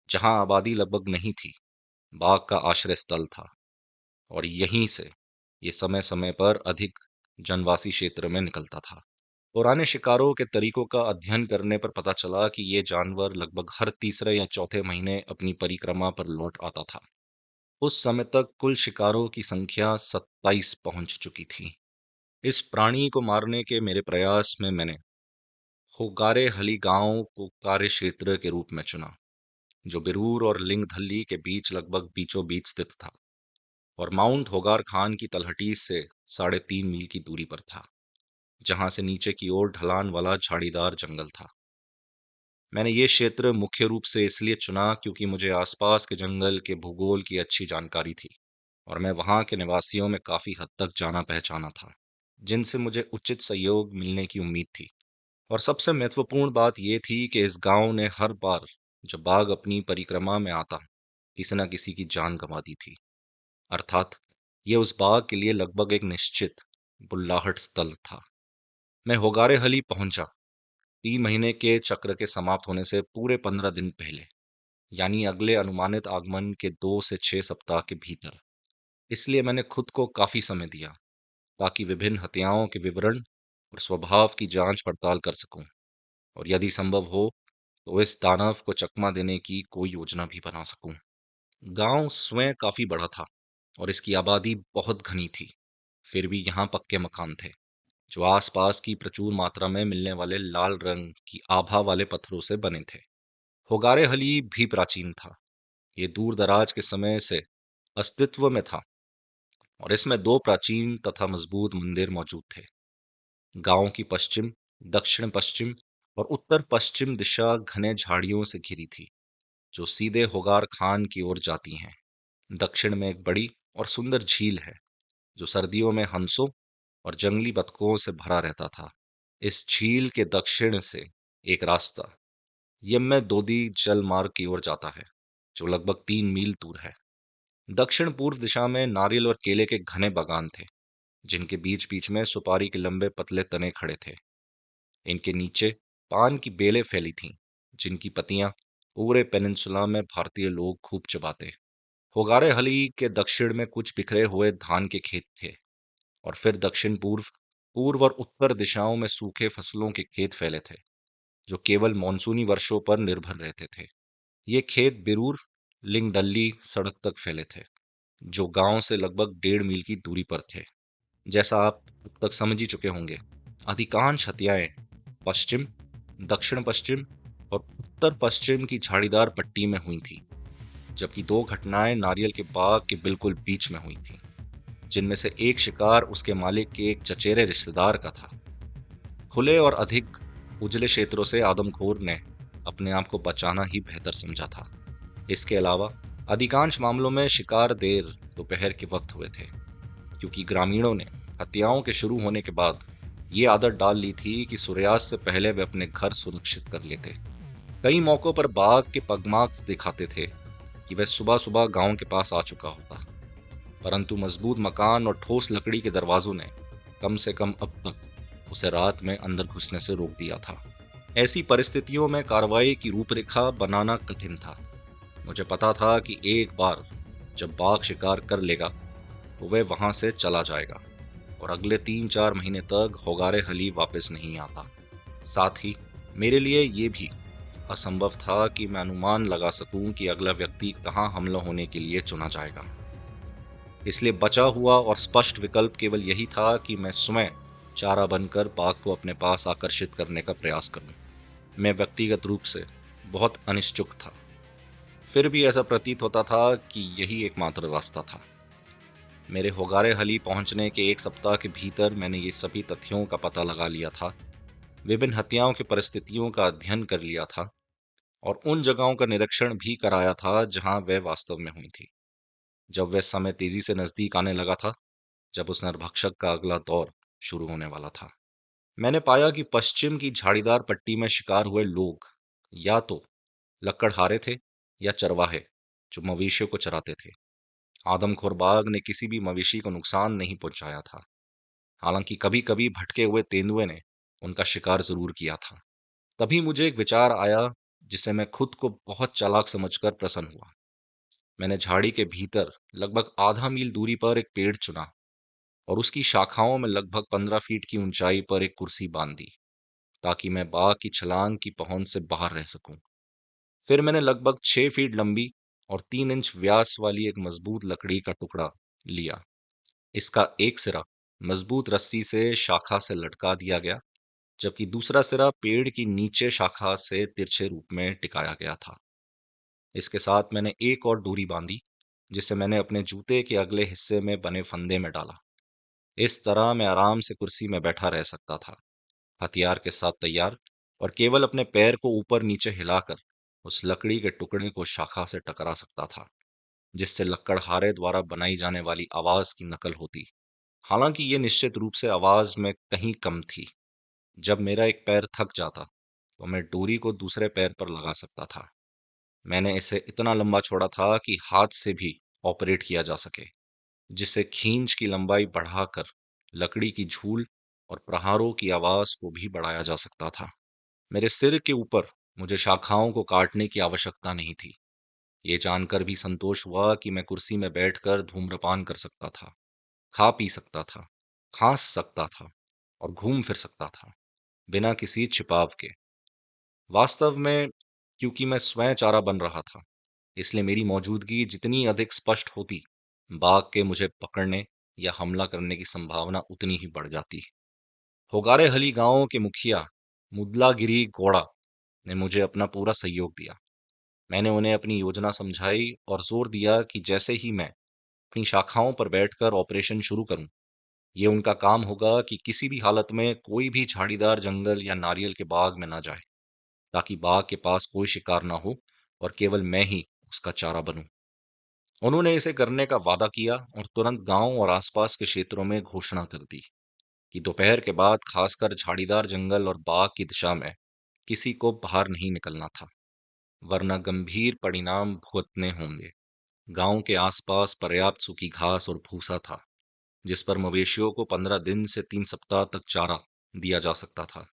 जहां आबादी लगभग नहीं थी, बाघ का आश्रय स्थल था, और यहीं से ये समय समय पर अधिक जनवासी क्षेत्र में निकलता था। पुराने शिकारों के तरीकों का अध्ययन करने पर पता चला कि ये जानवर लगभग हर तीसरे या चौथे महीने अपनी परिक्रमा पर लौट आता था। उस समय तक कुल शिकारों की संख्या 27 पहुंच चुकी थी। इस प्राणी को मारने के मेरे प्रयास में मैंने होगारे हली गांव को कार्य क्षेत्र के रूप में चुना, जो बिरूर और लिंगधल्ली के बीच लगभग बीचों बीच स्थित था और माउंट होगार खान की तलहटी से 3.5 मील की दूरी पर था, जहां से नीचे की ओर ढलान वाला झाड़ीदार जंगल था। मैंने ये क्षेत्र मुख्य रूप से इसलिए चुना क्योंकि मुझे आसपास के जंगल के भूगोल की अच्छी जानकारी थी और मैं वहां के निवासियों में काफी हद तक जाना पहचाना था, जिनसे मुझे उचित सहयोग मिलने की उम्मीद थी। और सबसे महत्वपूर्ण बात यह थी कि इस गांव ने हर बार जब बाघ अपनी परिक्रमा में आता, किसी न किसी की जान गंवा दी थी। अर्थात यह उस बाघ के लिए लगभग एक निश्चित बुल्लाहट स्थल था। मैं होगारे हली पहुंचा 3 महीने के चक्र के समाप्त होने से पूरे 15 दिन पहले, यानी अगले अनुमानित आगमन के 2 से 6 सप्ताह के भीतर। इसलिए मैंने खुद को काफी समय दिया ताकि विभिन्न हत्याओं के विवरण और स्वभाव की जांच पड़ताल कर सकूं, और यदि संभव हो तो इस दानव को चकमा देने की कोई योजना भी बना सकूं। गांव स्वयं काफी बड़ा था और इसकी आबादी बहुत घनी थी। फिर भी यहाँ पक्के मकान थे, जो आसपास की प्रचुर मात्रा में मिलने वाले लाल रंग की आभा वाले पत्थरों से बने थे। होगारे हली भी प्राचीन था। ये दूर दराज के समय से अस्तित्व में था और इसमें 2 प्राचीन तथा मजबूत मंदिर मौजूद थे। गांव की पश्चिम, दक्षिण पश्चिम और उत्तर पश्चिम दिशा घने झाड़ियों से घिरी थी, जो सीधे होगार खान की ओर जाती हैं। दक्षिण में एक बड़ी और सुंदर झील है, जो सर्दियों में हंसों और जंगली बतखों से भरा रहता था। इस झील के दक्षिण से एक रास्ता यम दोदी जल मार्ग की ओर जाता है, जो लगभग 3 मील दूर है। दक्षिण पूर्व दिशा में नारियल और केले के घने बागान थे, जिनके बीच बीच में सुपारी के लंबे पतले तने खड़े थे। इनके नीचे पान की बेलें फैली थीं, जिनकी पत्तियां पूरे पेनिनसुला में भारतीय लोग खूब चबाते। होगारे हली के दक्षिण में कुछ बिखरे हुए धान के खेत थे, और फिर दक्षिण पूर्व, पूर्व और उत्तर दिशाओं में सूखे फसलों के खेत फैले थे, जो केवल मानसूनी वर्षों पर निर्भर रहते थे। ये खेत बिरूर लिंगडल्ली सड़क तक फैले थे, जो गांव से लगभग 1.5 मील की दूरी पर थे। जैसा आप अब तक समझ ही चुके होंगे, अधिकांश हत्याएं पश्चिम, दक्षिण पश्चिम और उत्तर पश्चिम की झाड़ीदार पट्टी में हुई थी, जबकि 2 घटनाएं नारियल के बाग के बिल्कुल बीच में हुई थीं, जिनमें से एक शिकार उसके मालिक के एक चचेरे रिश्तेदार का था। खुले और अधिक उजले क्षेत्रों से आदमखोर ने अपने आप को बचाना ही बेहतर समझा था। इसके अलावा अधिकांश मामलों में शिकार देर दोपहर के वक्त हुए थे, क्योंकि ग्रामीणों ने हत्याओं के शुरू होने के बाद ये आदत डाल ली थी कि सूर्यास्त से पहले वे अपने घर सुरक्षित कर लेते। कई मौकों पर बाघ के पगमार्क्स दिखाते थे कि वह सुबह सुबह गांव के पास आ चुका होता, परंतु मजबूत मकान और ठोस लकड़ी के दरवाजों ने कम से कम अब तक उसे रात में अंदर घुसने से रोक दिया था। ऐसी परिस्थितियों में कार्रवाई की रूपरेखा बनाना कठिन था। मुझे पता था कि एक बार जब बाघ शिकार कर लेगा तो वह वहां से चला जाएगा और अगले 3-4 महीने तक होगारे हली वापस नहीं आता। साथ ही मेरे लिए ये भी असंभव था कि मैं अनुमान लगा सकूं कि अगला व्यक्ति कहाँ हमला होने के लिए चुना जाएगा। इसलिए बचा हुआ और स्पष्ट विकल्प केवल यही था कि मैं स्वयं चारा बनकर बाघ को अपने पास आकर्षित करने का प्रयास करूं। मैं व्यक्तिगत रूप से बहुत अनिश्चुक था, फिर भी ऐसा प्रतीत होता था कि यही एकमात्र रास्ता था। मेरे होगारे हली पहुंचने के 1 सप्ताह के भीतर मैंने ये सभी तथ्यों का पता लगा लिया था, विभिन्न हत्याओं की परिस्थितियों का अध्ययन कर लिया था और उन जगहों का निरीक्षण भी कराया था जहां वे वास्तव में हुई थी। जब वह समय तेजी से नजदीक आने लगा था, जब उस नरभक्षक का अगला दौर शुरू होने वाला था, मैंने पाया कि पश्चिम की झाड़ीदार पट्टी में शिकार हुए लोग या तो लकड़हारे थे या चरवाहे जो मवेशियों को चराते थे। आदमखोर बाघ ने किसी भी मवेशी को नुकसान नहीं पहुंचाया था, हालांकि कभी कभी भटके हुए तेंदुए ने उनका शिकार जरूर किया था। तभी मुझे एक विचार आया जिसे मैं खुद को बहुत चालाक समझकर प्रसन्न हुआ। मैंने झाड़ी के भीतर लगभग आधा मील दूरी पर एक पेड़ चुना और उसकी शाखाओं में लगभग 15 फीट की ऊंचाई पर एक कुर्सी बांध दी, ताकि मैं बाघ की छलांग की पहुंच से बाहर रह सकूं। फिर मैंने लगभग 6 फीट लंबी और 3 इंच व्यास वाली एक मजबूत लकड़ी का टुकड़ा लिया। इसका एक सिरा मजबूत रस्सी से शाखा से लटका दिया गया, जबकि दूसरा सिरा पेड़ की नीचे शाखा से तिरछे रूप में टिकाया गया था। इसके साथ मैंने एक और डोरी बांधी, जिसे मैंने अपने जूते के अगले हिस्से में बने फंदे में डाला। इस तरह मैं आराम से कुर्सी में बैठा रह सकता था, हथियार के साथ तैयार, और केवल अपने पैर को ऊपर नीचे हिलाकर उस लकड़ी के टुकड़े को शाखा से टकरा सकता था, जिससे लकड़हारे द्वारा बनाई जाने वाली आवाज की नकल होती। हालांकि ये निश्चित रूप से आवाज में कहीं कम थी। जब मेरा एक पैर थक जाता तो मैं डोरी को दूसरे पैर पर लगा सकता था। मैंने इसे इतना लंबा छोड़ा था कि हाथ से भी ऑपरेट किया जा सके, जिससे खींच की लंबाई बढ़ाकर लकड़ी की झूल और प्रहारों की आवाज को भी बढ़ाया जा सकता था। मेरे सिर के ऊपर मुझे शाखाओं को काटने की आवश्यकता नहीं थी। ये जानकर भी संतोष हुआ कि मैं कुर्सी में बैठकर धूम्रपान कर सकता था, खा पी सकता था, खांस सकता था और घूम फिर सकता था, बिना किसी छिपाव के। वास्तव में, क्योंकि मैं स्वयं चारा बन रहा था, इसलिए मेरी मौजूदगी जितनी अधिक स्पष्ट होती, बाघ के मुझे पकड़ने या हमला करने की संभावना उतनी ही बढ़ जाती। होगारे हली गांव के मुखिया मुदलागिरी गौड़ा ने मुझे अपना पूरा सहयोग दिया। मैंने उन्हें अपनी योजना समझाई और जोर दिया कि जैसे ही मैं अपनी शाखाओं पर बैठकर ऑपरेशन शुरू करूं, ये उनका काम होगा कि किसी भी हालत में कोई भी झाड़ीदार जंगल या नारियल के बाग में ना जाए, ताकि बाघ के पास कोई शिकार ना हो और केवल मैं ही उसका चारा बनूं। उन्होंने इसे करने का वादा किया और तुरंत गांव और आसपास के क्षेत्रों में घोषणा कर दी कि दोपहर के बाद खासकर झाड़ीदार जंगल और बाग की दिशा में किसी को बाहर नहीं निकलना था, वरना गंभीर परिणाम भुगतने होंगे। गांव के आसपास पर्याप्त सूखी घास और भूसा था, जिस पर मवेशियों को 15 दिन से 3 सप्ताह तक चारा दिया जा सकता था,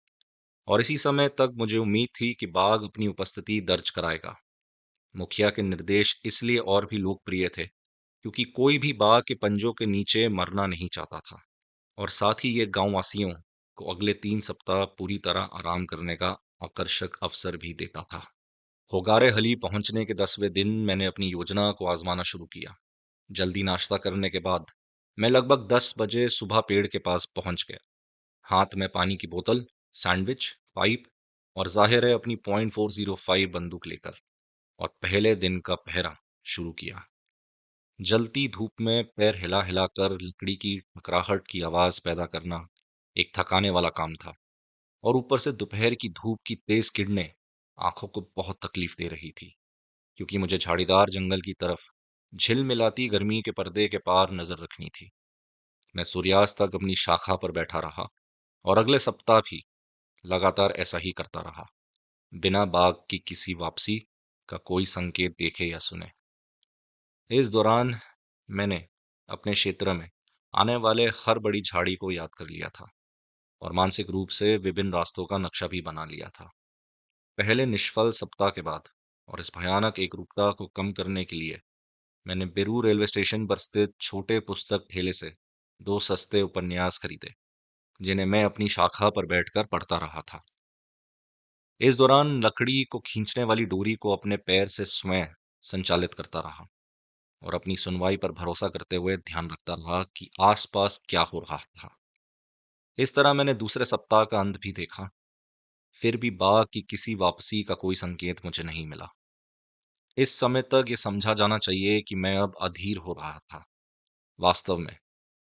और इसी समय तक मुझे उम्मीद थी कि बाघ अपनी उपस्थिति दर्ज कराएगा। मुखिया के निर्देश इसलिए और भी लोकप्रिय थे क्योंकि कोई भी बाघ के पंजों के नीचे मरना नहीं चाहता था, और साथ ही ये गांव वासियों को अगले 3 सप्ताह पूरी तरह आराम करने का आकर्षक अवसर भी देता था। होगारे हली पहुंचने के 10वें दिन मैंने अपनी योजना को आजमाना शुरू किया। जल्दी नाश्ता करने के बाद मैं लगभग 10 बजे सुबह पेड़ के पास पहुंच गया, हाथ में पानी की बोतल, सैंडविच, पाइप और जाहिर है अपनी .405 बंदूक लेकर, और पहले दिन का पहरा शुरू किया। जलती धूप में पैर हिला हिलाकर लकड़ी की टकराहट की आवाज पैदा करना एक थकाने वाला काम था, और ऊपर से दोपहर की धूप की तेज किरणें आंखों को बहुत तकलीफ दे रही थी, क्योंकि मुझे झाड़ीदार जंगल की तरफ झिलमिलाती गर्मी के पर्दे के पार नजर रखनी थी। मैं सूर्यास्त तक अपनी शाखा पर बैठा रहा और अगले सप्ताह भी लगातार ऐसा ही करता रहा, बिना बाघ की किसी वापसी का कोई संकेत देखे या सुने। इस दौरान मैंने अपने क्षेत्र में आने वाले हर बड़ी झाड़ी को याद कर लिया था और मानसिक रूप से विभिन्न रास्तों का नक्शा भी बना लिया था। पहले निष्फल सप्ताह के बाद और इस भयानक एकरूपता को कम करने के लिए मैंने बेरू रेलवे स्टेशन पर स्थित छोटे पुस्तक ठेले से दो सस्ते उपन्यास खरीदे, जिन्हें मैं अपनी शाखा पर बैठकर पढ़ता रहा था। इस दौरान लकड़ी को खींचने वाली डोरी को अपने पैर से स्वयं संचालित करता रहा और अपनी सुनवाई पर भरोसा करते हुए ध्यान रखता रहा कि आसपास क्या हो रहा था। इस तरह मैंने दूसरे सप्ताह का अंत भी देखा। फिर भी बाघ की किसी वापसी का कोई संकेत मुझे नहीं मिला। इस समय तक ये समझा जाना चाहिए कि मैं अब अधीर हो रहा था। वास्तव में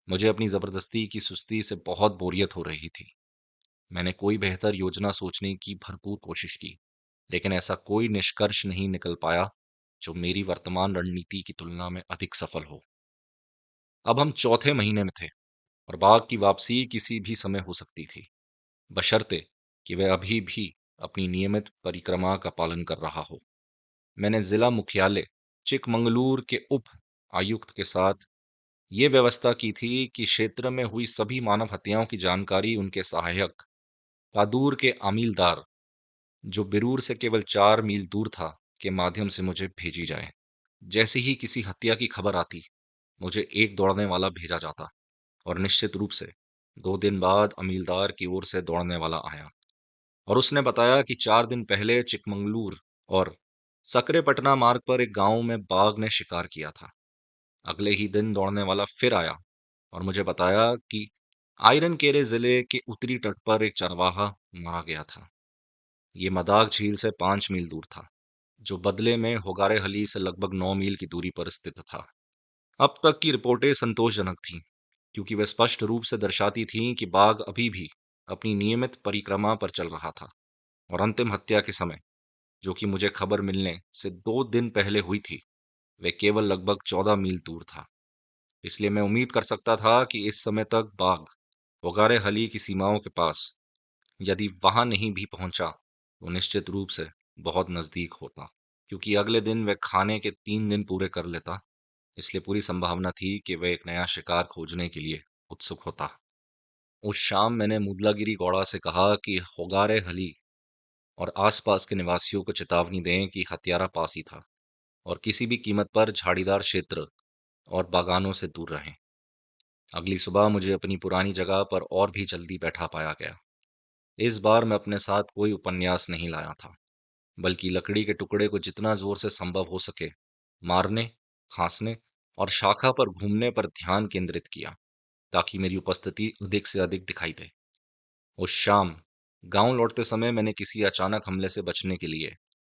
मुझे अपनी जबरदस्ती की सुस्ती से बहुत बोरियत हो रही थी। मैंने कोई बेहतर योजना सोचने की भरपूर कोशिश की, लेकिन ऐसा कोई निष्कर्ष नहीं निकल पाया जो मेरी वर्तमान रणनीति की तुलना में अधिक सफल हो। अब हम चौथे महीने में थे और बाघ की वापसी किसी भी समय हो सकती थी, बशर्ते कि वह अभी भी अपनी नियमित परिक्रमा का पालन कर रहा हो। मैंने जिला मुख्यालय चिकमंगलूर के उप आयुक्त के साथ ये व्यवस्था की थी कि क्षेत्र में हुई सभी मानव हत्याओं की जानकारी उनके सहायक पादूर के आमीलदार, जो बिरूर से केवल 4 मील दूर था, के माध्यम से मुझे भेजी जाए। जैसे ही किसी हत्या की खबर आती, मुझे एक दौड़ने वाला भेजा जाता और निश्चित रूप से 2 दिन बाद अमीलदार की ओर से दौड़ने वाला आया और उसने बताया कि 4 दिन पहले चिकमंगलूर और सकरेपटना मार्ग पर एक गांव में बाघ ने शिकार किया था। अगले ही दिन दौड़ने वाला फिर आया और मुझे बताया कि आयरन केरे जिले के उत्तरी तट पर एक चरवाहा मारा गया था। ये मदाग झील से 5 मील दूर था, जो बदले में होगारे हली से लगभग 9 मील की दूरी पर स्थित था। अब तक की रिपोर्टें संतोषजनक थीं, क्योंकि वे स्पष्ट रूप से दर्शाती थीं कि बाघ अभी भी अपनी नियमित परिक्रमा पर चल रहा था और अंतिम हत्या के समय, जो कि मुझे खबर मिलने से 2 दिन पहले हुई थी, वे केवल लगभग 14 मील दूर था। इसलिए मैं उम्मीद कर सकता था कि इस समय तक बाघ होगारे हली की सीमाओं के पास, यदि वहां नहीं भी पहुंचा, तो निश्चित रूप से बहुत नजदीक होता, क्योंकि अगले दिन वह खाने के 3 दिन पूरे कर लेता। इसलिए पूरी संभावना थी कि वह एक नया शिकार खोजने के लिए उत्सुक होता। उस शाम मैंने मुदलागिरी गौड़ा से कहा कि होगारे हली और आसपास के निवासियों को चेतावनी दें कि हत्यारा पास ही था और किसी भी कीमत पर झाड़ीदार क्षेत्र और बागानों से दूर रहें। अगली सुबह मुझे अपनी पुरानी जगह पर और भी जल्दी बैठा पाया गया। इस बार मैं अपने साथ कोई उपन्यास नहीं लाया था, बल्कि लकड़ी के टुकड़े को जितना जोर से संभव हो सके मारने, खांसने और शाखा पर घूमने पर ध्यान केंद्रित किया, ताकि मेरी उपस्थिति अधिक से अधिक दिखाई दे। उस शाम गांव लौटते समय मैंने किसी अचानक हमले से बचने के लिए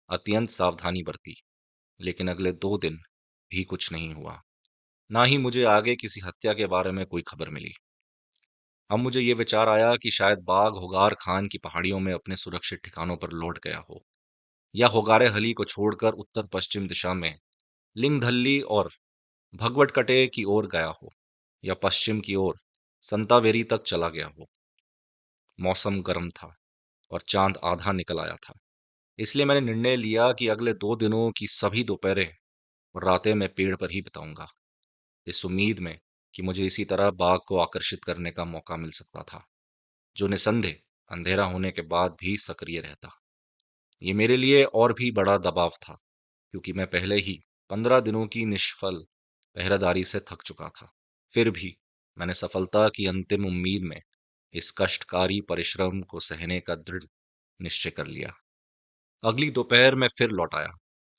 अत्यंत सावधानी बरती, लेकिन अगले 2 दिन भी कुछ नहीं हुआ। ना ही मुझे आगे किसी हत्या के बारे में कोई खबर मिली। अब मुझे ये विचार आया कि शायद बाघ होगार खान की पहाड़ियों में अपने सुरक्षित ठिकानों पर लौट गया हो, या होगारे हली को छोड़कर उत्तर पश्चिम दिशा में लिंगधल्ली और भगवटकटे की ओर गया हो, या पश्चिम की ओर संतावेरी तक चला गया हो। मौसम गर्म था और चांद आधा निकल आया था, इसलिए मैंने निर्णय लिया कि अगले 2 दिनों की सभी दोपहरें और रातें मैं पेड़ पर ही बिताऊंगा, इस उम्मीद में कि मुझे इसी तरह बाघ को आकर्षित करने का मौका मिल सकता था, जो निसंदेह अंधेरा होने के बाद भी सक्रिय रहता। ये मेरे लिए और भी बड़ा दबाव था, क्योंकि मैं पहले ही 15 दिनों की निष्फल पहरेदारी से थक चुका था। फिर भी मैंने सफलता की अंतिम उम्मीद में इस कष्टकारी परिश्रम को सहने का दृढ़ निश्चय कर लिया। अगली दोपहर मैं फिर लौट आया,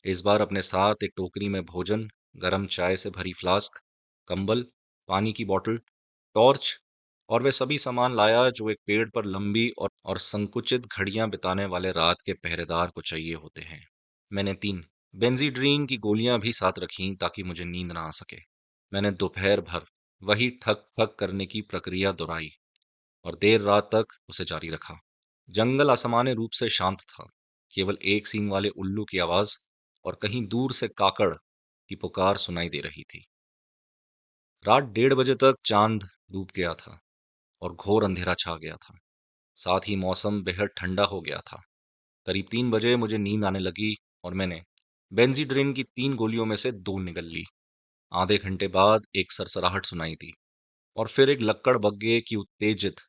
इस बार अपने साथ एक टोकरी में भोजन, गर्म चाय से भरी फ्लास्क, कंबल, पानी की बोतल, टॉर्च और वे सभी सामान लाया जो एक पेड़ पर लंबी और संकुचित घड़ियां बिताने वाले रात के पहरेदार को चाहिए होते हैं। मैंने 3 बेंजीड्रीन की गोलियां भी साथ रखीं ताकि मुझे नींद ना आ सके। मैंने दोपहर भर वही ठक ठक करने की प्रक्रिया दोहराई और देर रात तक उसे जारी रखा। जंगल असामान्य रूप से शांत था, केवल एक सींग वाले उल्लू की आवाज और कहीं दूर से काकड़ की पुकार सुनाई दे रही थी। रात 1:30 बजे तक चांद डूब गया था और घोर अंधेरा छा गया था। साथ ही मौसम बेहद ठंडा हो गया था। करीब 3 बजे मुझे नींद आने लगी और मैंने बेंजीड्रिन की 3 गोलियों में से 2 निगल ली। आधे घंटे बाद एक सरसराहट सुनाई दी और फिर एक लक्कड़ बग्गे की उत्तेजित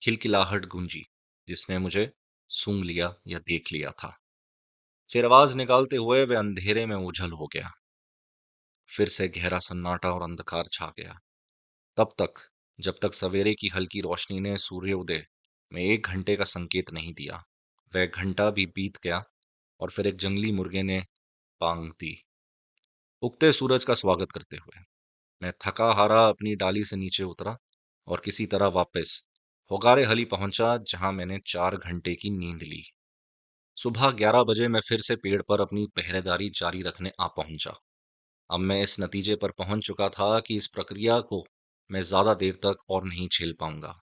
खिलखिलाहट गूंजी, जिसने मुझे सूंघ लिया या देख लिया था। फिर आवाज निकालते हुए वह अंधेरे में ओझल हो गया। फिर से गहरा सन्नाटा और अंधकार छा गया। तब तक, जब तक सवेरे की हल्की रोशनी ने सूर्योदय में 1 घंटे का संकेत नहीं दिया। वह घंटा भी बीत गया और फिर एक जंगली मुर्गे ने पांग दी, उगते सूरज का स्वागत करते हुए। मैं थका हारा अपनी डाली से नीचे उतरा और किसी तरह वापस होगारे हली पहुंचा, जहां मैंने 4 घंटे की नींद ली। सुबह 11 बजे मैं फिर से पेड़ पर अपनी पहरेदारी जारी रखने आ पहुंचा। अब मैं इस नतीजे पर पहुंच चुका था कि इस प्रक्रिया को मैं ज्यादा देर तक और नहीं झेल पाऊंगा।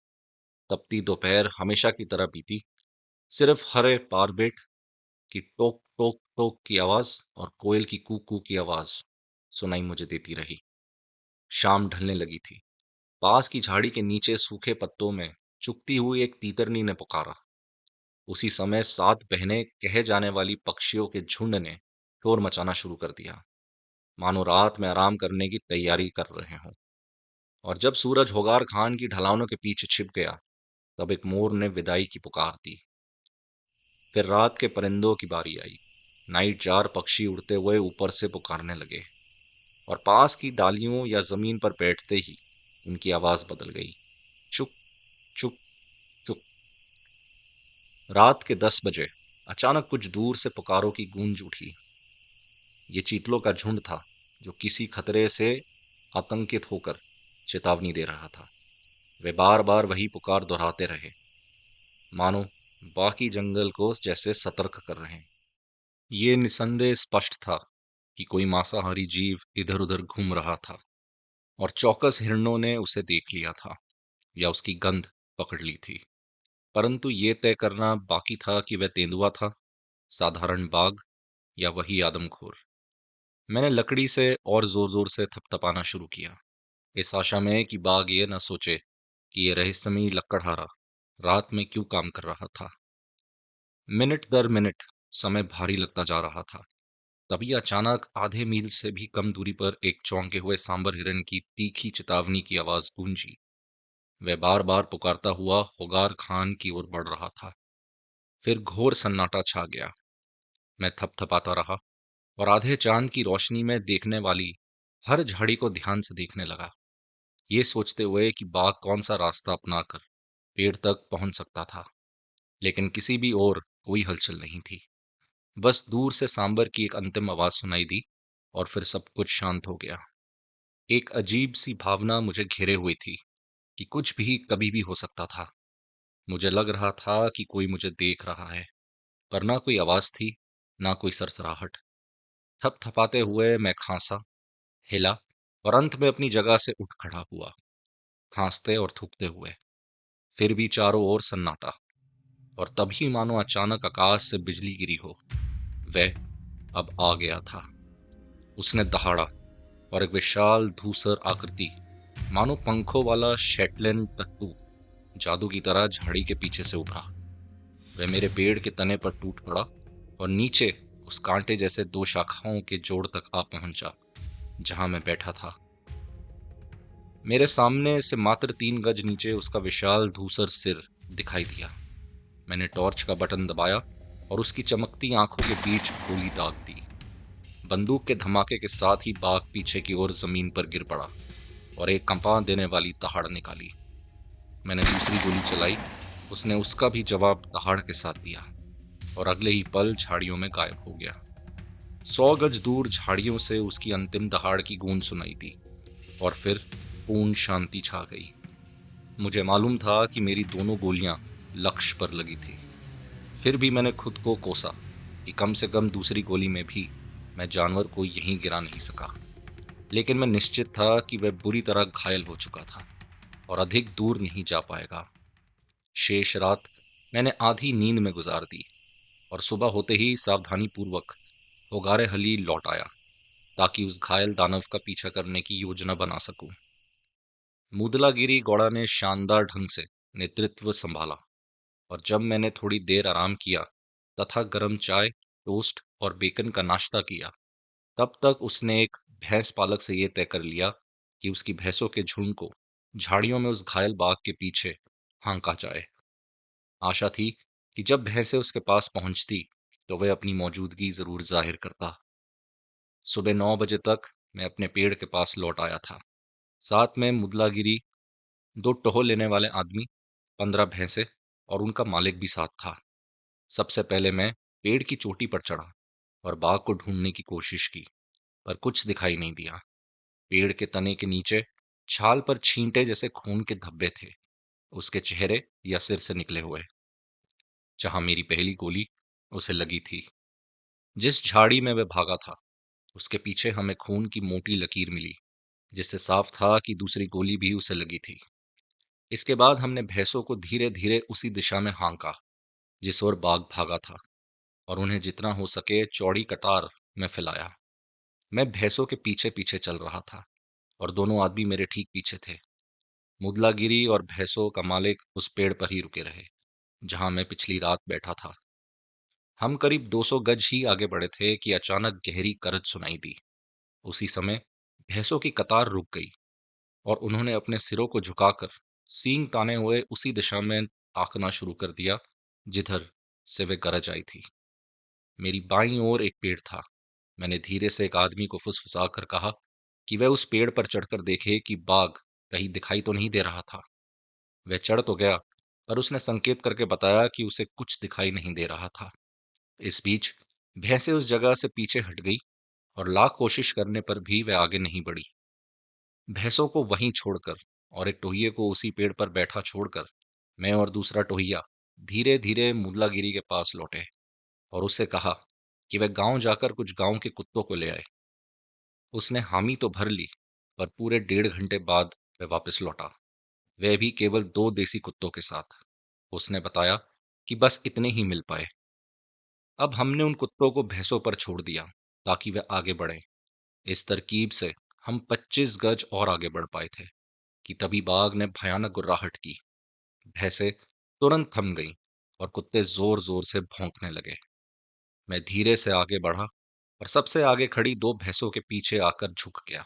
तपती दोपहर हमेशा की तरह बीती। सिर्फ हरे पारबेट की टोक टोक टोक की आवाज और कोयल की कू कू की आवाज सुनाई मुझे देती रही। शाम ढलने लगी थी। पास की झाड़ी के नीचे सूखे पत्तों में चुगती हुई एक तीतरनी ने पुकारा। उसी समय 7 बहनें कहे जाने वाली पक्षियों के झुंड ने शोर मचाना शुरू कर दिया, मानो रात में आराम करने की तैयारी कर रहे हों। और जब सूरज होगार खान की ढलानों के पीछे छिप गया, तब एक मोर ने विदाई की पुकार दी। फिर रात के परिंदों की बारी आई। नाइट जार पक्षी उड़ते हुए ऊपर से पुकारने लगे, और पास की डालियों या जमीन पर बैठते ही उनकी आवाज बदल गई। चुप, चुप, चुप। रात के 10 बजे अचानक कुछ दूर से पुकारों की गूंज उठी। ये चीतलों का झुंड था, जो किसी खतरे से आतंकित होकर चेतावनी दे रहा था। वे बार बार वही पुकार दोहराते रहे, मानो बाकी जंगल को जैसे सतर्क कर रहे हैं। ये निसंदेह स्पष्ट था कि कोई मांसाहारी जीव इधर उधर घूम रहा था, और चौकस हिरणों ने उसे देख लिया था या उसकी गंध पकड़ ली थी। परंतु ये तय करना बाकी था कि वह तेंदुआ था, साधारण बाघ, या वही आदमखोर। मैंने लकड़ी से और जोर जोर से थपथपाना शुरू किया, इस आशा में कि बाघ ये न सोचे कि ये रहस्यमयी लकड़हारा रात में क्यों काम कर रहा था। मिनट दर मिनट समय भारी लगता जा रहा था। तभी अचानक आधे मील से भी कम दूरी पर एक चौंके हुए सांबर हिरन की तीखी चेतावनी की आवाज गूंजी। वह बार बार पुकारता हुआ होगार खान की ओर बढ़ रहा था। फिर घोर सन्नाटा छा गया। मैं थपथपाता रहा और आधे चांद की रोशनी में देखने वाली हर झाड़ी को ध्यान से देखने लगा, ये सोचते हुए कि बाघ कौन सा रास्ता अपनाकर पेड़ तक पहुंच सकता था। लेकिन किसी भी ओर कोई हलचल नहीं थी। बस दूर से सांबर की एक अंतिम आवाज सुनाई दी, और फिर सब कुछ शांत हो गया। एक अजीब सी भावना मुझे घेरे हुई थी कि कुछ भी कभी भी हो सकता था। मुझे लग रहा था कि कोई मुझे देख रहा है, पर ना कोई आवाज थी, ना कोई सरसराहट। थपथपाते हुए मैं खांसा, हिला, और अंत में अपनी जगह से उठ खड़ा हुआ, खांसते और थूकते हुए। फिर भी चारों ओर सन्नाटा, और तभी मानो अचानक आकाश से बिजली गिरी हो। वह अब आ गया था। उसने दहाड़ा, और एक विशाल धूसर आकृति, मानो पंखों वाला शेटलैंड टट्टू, जादू की तरह झाड़ी के पीछे से उभरा। वह मेरे पेड़ के तने पर टूट पड़ा और नीचे उस कांटे जैसे 2 शाखाओं के जोड़ तक आ पहुंचा, जहां मैं बैठा था। मेरे सामने से मात्र 3 गज नीचे उसका विशाल धूसर सिर दिखाई दिया। मैंने टॉर्च का बटन दबाया और उसकी चमकती आंखों के बीच गोली दाग दी। बंदूक के धमाके के साथ ही बाघ पीछे की ओर जमीन पर गिर पड़ा और एक कंपा देने वाली दहाड़ निकाली। मैंने दूसरी गोली चलाई। उसने उसका भी जवाब दहाड़ के साथ दिया, और अगले ही पल झाड़ियों में गायब हो गया। 100 गज दूर झाड़ियों से उसकी अंतिम दहाड़ की गूंज सुनाई दी, और फिर पूर्ण शांति छा गई। मुझे मालूम था कि मेरी दोनों गोलियां लक्ष्य पर लगी थी। फिर भी मैंने खुद को कोसा कि कम से कम दूसरी गोली में भी मैं जानवर को यहीं गिरा नहीं सका। लेकिन मैं निश्चित था कि वह बुरी तरह घायल हो चुका था और अधिक दूर नहीं जा पाएगा। शेष रात मैंने आधी नींद में गुजार दी, और सुबह होते ही सावधानी पूर्वक होगारे हली लौट आया, ताकि उस घायल दानव का पीछा करने की योजना बना सकूं। मुदलागिरी गौड़ा ने शानदार ढंग से नेतृत्व संभाला, और जब मैंने थोड़ी देर आराम किया तथा गर्म चाय, टोस्ट और बेकन का नाश्ता किया, तब तक उसने एक भैंस पालक से यह तय कर लिया कि उसकी भैंसों के झुंड को झाड़ियों में उस घायल बाघ के पीछे हाँका जाए। आशा थी कि जब भैंसें उसके पास पहुंचती तो वह अपनी मौजूदगी जरूर जाहिर करता। सुबह 9 बजे तक मैं अपने पेड़ के पास लौट आया था। साथ में मुदलागिरी, 2 टोह लेने वाले आदमी, 15 भैंसे और उनका मालिक भी साथ था। सबसे पहले मैं पेड़ की चोटी पर चढ़ा और बाघ को ढूंढने की कोशिश की, पर कुछ दिखाई नहीं दिया। पेड़ के तने के नीचे छाल पर छींटे जैसे खून के धब्बे थे, उसके चेहरे या सिर से निकले हुए, जहां मेरी पहली गोली उसे लगी थी। जिस झाड़ी में वह भागा था, उसके पीछे हमें खून की मोटी लकीर मिली, जिससे साफ था कि दूसरी गोली भी उसे लगी थी। इसके बाद हमने भैंसों को धीरे धीरे उसी दिशा में हाँका जिस ओर बाघ भागा था, और उन्हें जितना हो सके चौड़ी कतार में फैलाया। मैं भैंसों के पीछे पीछे चल रहा था और दोनों आदमी मेरे ठीक पीछे थे। मुदलागिरी और भैंसों का मालिक उस पेड़ पर ही रुके रहे जहां मैं पिछली रात बैठा था। हम करीब 200 गज ही आगे बढ़े थे कि अचानक गहरी करज सुनाई दी। उसी समय भैंसों की कतार रुक गई और उन्होंने अपने सिरों को झुकाकर सींग ताने हुए उसी दिशा में ताकना शुरू कर दिया जिधर से वे गरज आई थी। मेरी बाईं ओर एक पेड़ था। मैंने धीरे से एक आदमी को फुसफुसा कर कहा कि वह उस पेड़ पर चढ़कर देखे कि बाघ कहीं दिखाई तो नहीं दे रहा था। वह चढ़ तो गया, पर उसने संकेत करके बताया कि उसे कुछ दिखाई नहीं दे रहा था। इस बीच भैंसे उस जगह से पीछे हट गई और लाख कोशिश करने पर भी वह आगे नहीं बढ़ी। भैंसों को वहीं छोड़कर और एक टोहिए को उसी पेड़ पर बैठा छोड़कर मैं और दूसरा टोहिया धीरे धीरे मुदलागिरी के पास लौटे और उससे कहा कि वह गांव जाकर कुछ गांव के कुत्तों को ले आए। उसने हामी तो भर ली, पर पूरे 1.5 घंटे बाद वह वापस लौटा, वह भी केवल 2 देसी कुत्तों के साथ। उसने बताया कि बस इतने ही मिल पाए। अब हमने उन कुत्तों को भैंसों पर छोड़ दिया ताकि वे आगे बढ़ें। इस तरकीब से हम 25 गज और आगे बढ़ पाए थे कि तभी बाघ ने भयानक गुर्राहट की। भैंसें तुरंत थम गईं और कुत्ते जोर जोर से भौंकने लगे। मैं धीरे से आगे बढ़ा और सबसे आगे खड़ी 2 भैंसों के पीछे आकर झुक गया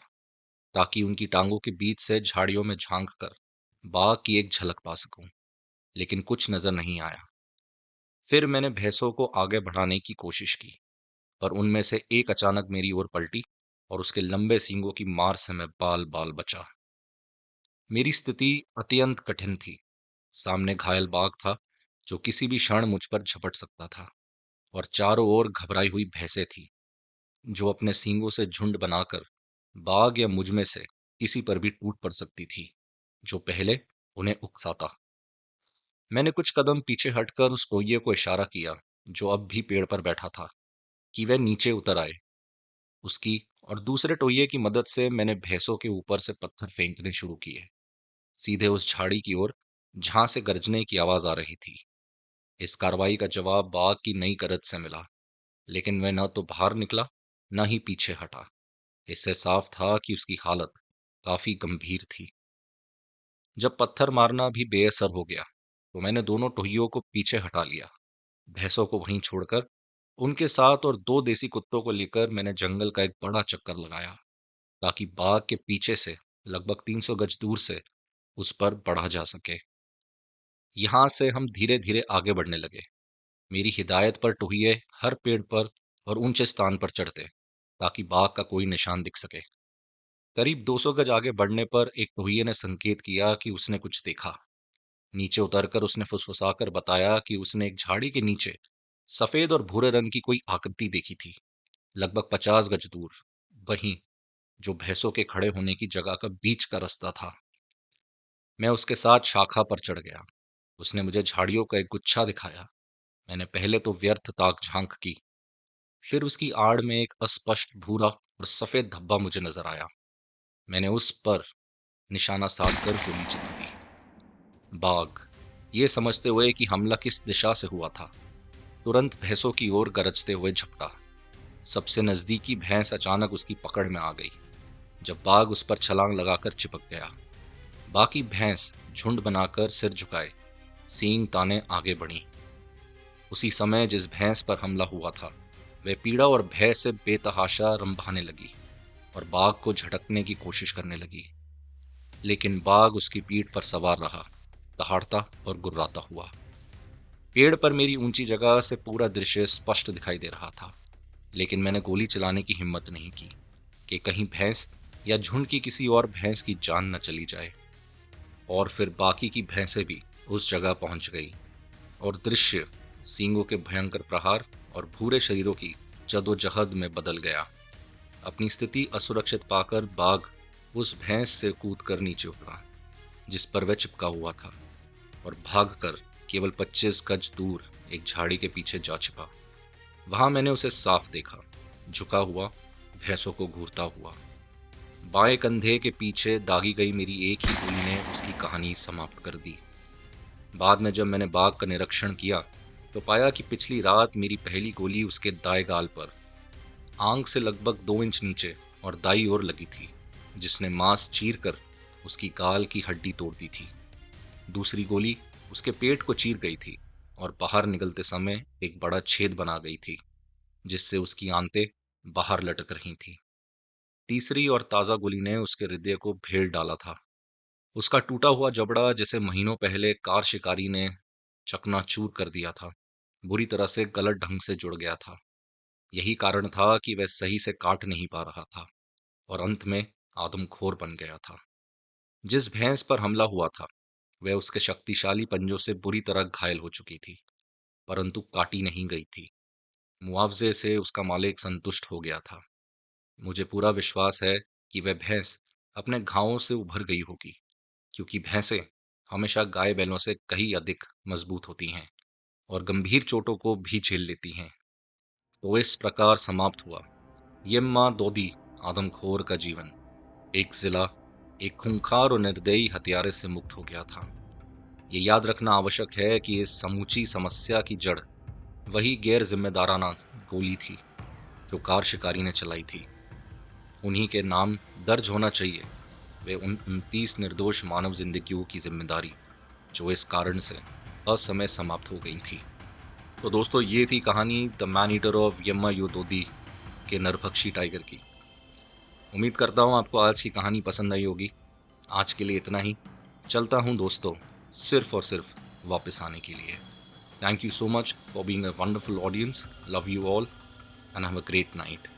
ताकि उनकी टांगों के बीच से झाड़ियों में झांक कर बाघ की एक झलक पा सकूं, लेकिन कुछ नजर नहीं आया। फिर मैंने भैंसों को आगे बढ़ाने की कोशिश की, पर उनमें से एक अचानक मेरी ओर पलटी और उसके लंबे सींगों की मार से मैं बाल बाल बचा। मेरी स्थिति अत्यंत कठिन थी। सामने घायल बाघ था जो किसी भी क्षण मुझ पर झपट सकता था, और चारों ओर घबराई हुई भैंसें थी जो अपने सींगों से झुंड बनाकर बाघ या मुझ में से किसी पर भी टूट पड़ सकती थी जो पहले उन्हें उकसाता। मैंने कुछ कदम पीछे हटकर उस टोइये को इशारा किया जो अब भी पेड़ पर बैठा था कि वह नीचे उतर आए। उसकी और दूसरे टोइये की मदद से मैंने भैंसों के ऊपर से पत्थर फेंकने शुरू किए, सीधे उस झाड़ी की ओर जहां से गरजने की आवाज आ रही थी। इस कार्रवाई का जवाब बाघ की नई करज से मिला, लेकिन वह न तो बाहर निकला न ही पीछे हटा। इससे साफ था कि उसकी हालत काफी गंभीर थी। जब पत्थर मारना भी बेअसर हो गया तो मैंने दोनों टोहियों को पीछे हटा लिया। भैंसों को वहीं छोड़कर उनके साथ और 2 देसी कुत्तों को लेकर मैंने जंगल का एक बड़ा चक्कर लगाया ताकि बाघ के पीछे से लगभग 300 गज दूर से उस पर बढ़ा जा सके। यहां से हम धीरे धीरे आगे बढ़ने लगे। मेरी हिदायत पर टोहिए हर पेड़ पर और ऊंचे स्थान पर चढ़ते ताकि बाघ का कोई निशान दिख सके। करीब 200 गज आगे बढ़ने पर एक टोहिए ने संकेत किया कि उसने कुछ देखा। नीचे उतरकर उसने फुसफुसाकर बताया कि उसने एक झाड़ी के नीचे सफेद और भूरे रंग की कोई आकृति देखी थी, लगभग 50 गज दूर, वहीं जो भैंसों के खड़े होने की जगह का बीच का रास्ता था। मैं उसके साथ शाखा पर चढ़ गया। उसने मुझे झाड़ियों का एक गुच्छा दिखाया। मैंने पहले तो व्यर्थ ताक झांक की, फिर उसकी आड़ में एक अस्पष्ट भूरा और सफेद धब्बा मुझे नजर आया। मैंने उस पर निशाना साधकर गोली चला दी। बाघ, ये समझते हुए कि हमला किस दिशा से हुआ था, तुरंत भैंसों की ओर गरजते हुए झपटा। सबसे नजदीकी भैंस अचानक उसकी पकड़ में आ गई जब बाघ उस पर छलांग लगाकर चिपक गया। बाकी भैंस झुंड बनाकर सिर झुकाए, सींग ताने आगे बढ़ी। उसी समय जिस भैंस पर हमला हुआ था वह पीड़ा और भय से बेतहाशा रंभाने लगी और बाघ को झटकने की कोशिश करने लगी, लेकिन बाघ उसकी पीठ पर सवार रहा, दहाड़ता और गुर्राता हुआ। पेड़ पर मेरी ऊंची जगह से पूरा दृश्य स्पष्ट दिखाई दे रहा था, लेकिन मैंने गोली चलाने की हिम्मत नहीं की। कि कहीं भैंस या झुंड की किसी और भैंस की जान न चली जाए। और फिर बाकी की भैंसें भी उस जगह पहुंच गई और दृश्य सींगों के भयंकर प्रहार और भूरे शरीरों की जदोजहद में बदल गया। अपनी स्थिति असुरक्षित पाकर बाघ उस भैंस से कूदकर नीचे उतरा जिस पर वह चिपका हुआ था और भागकर केवल 25 गज दूर एक झाड़ी के पीछे जा छिपा। वहां मैंने उसे साफ देखा, झुका हुआ, भैंसों को घूरता हुआ। बाएं कंधे के पीछे दागी गई मेरी एक ही गोली ने उसकी कहानी समाप्त कर दी। बाद में जब मैंने बाघ का निरीक्षण किया तो पाया कि पिछली रात मेरी पहली गोली उसके दाएं गाल पर, आंख से लगभग 2 इंच नीचे और दाईं ओर लगी थी, जिसने मांस चीर कर उसकी गाल की हड्डी तोड़ दी थी। दूसरी गोली उसके पेट को चीर गई थी और बाहर निकलते समय एक बड़ा छेद बना गई थी, जिससे उसकी आंतें बाहर लटक रही थी। तीसरी और ताजा गोली ने उसके हृदय को भेड़ डाला था। उसका टूटा हुआ जबड़ा, जैसे महीनों पहले कार शिकारी ने चकनाचूर कर दिया था, बुरी तरह से गलत ढंग से जुड़ गया था। यही कारण था कि वह सही से काट नहीं पा रहा था और अंत में आदमखोर बन गया था। जिस भैंस पर हमला हुआ था वह उसके शक्तिशाली पंजों से बुरी तरह घायल हो चुकी थी, परंतु काटी नहीं गई थी। मुआवजे से उसका मालिक संतुष्ट हो गया था। मुझे पूरा विश्वास है कि वह भैंस अपने घावों से उभर गई होगी, क्योंकि भैंसें हमेशा गाय बैलों से कहीं अधिक मजबूत होती हैं और गंभीर चोटों को भी झेल लेती हैं। तो इस प्रकार समाप्त हुआ यम्मा दोदी आदमखोर का जीवन। एक जिला एक खूंखार और निर्दयी हत्यारे से मुक्त हो गया था। ये याद रखना आवश्यक है कि इस समूची समस्या की जड़ वही गैर जिम्मेदाराना गोली थी जो कार शिकारी ने चलाई थी। उन्हीं के नाम दर्ज होना चाहिए, वे उन 29 निर्दोष मानव जिंदगियों की जिम्मेदारी जो इस कारण से असमय समाप्त हो गई थी। तो दोस्तों, ये थी कहानी द मैन ईटर ऑफ यम्मा योदोदी के नरभक्षी टाइगर की। उम्मीद करता हूँ आपको आज की कहानी पसंद आई होगी। आज के लिए इतना ही। चलता हूँ दोस्तों, सिर्फ और सिर्फ वापस आने के लिए। Thank you so much for being a wonderful audience. Love you all and have a great night.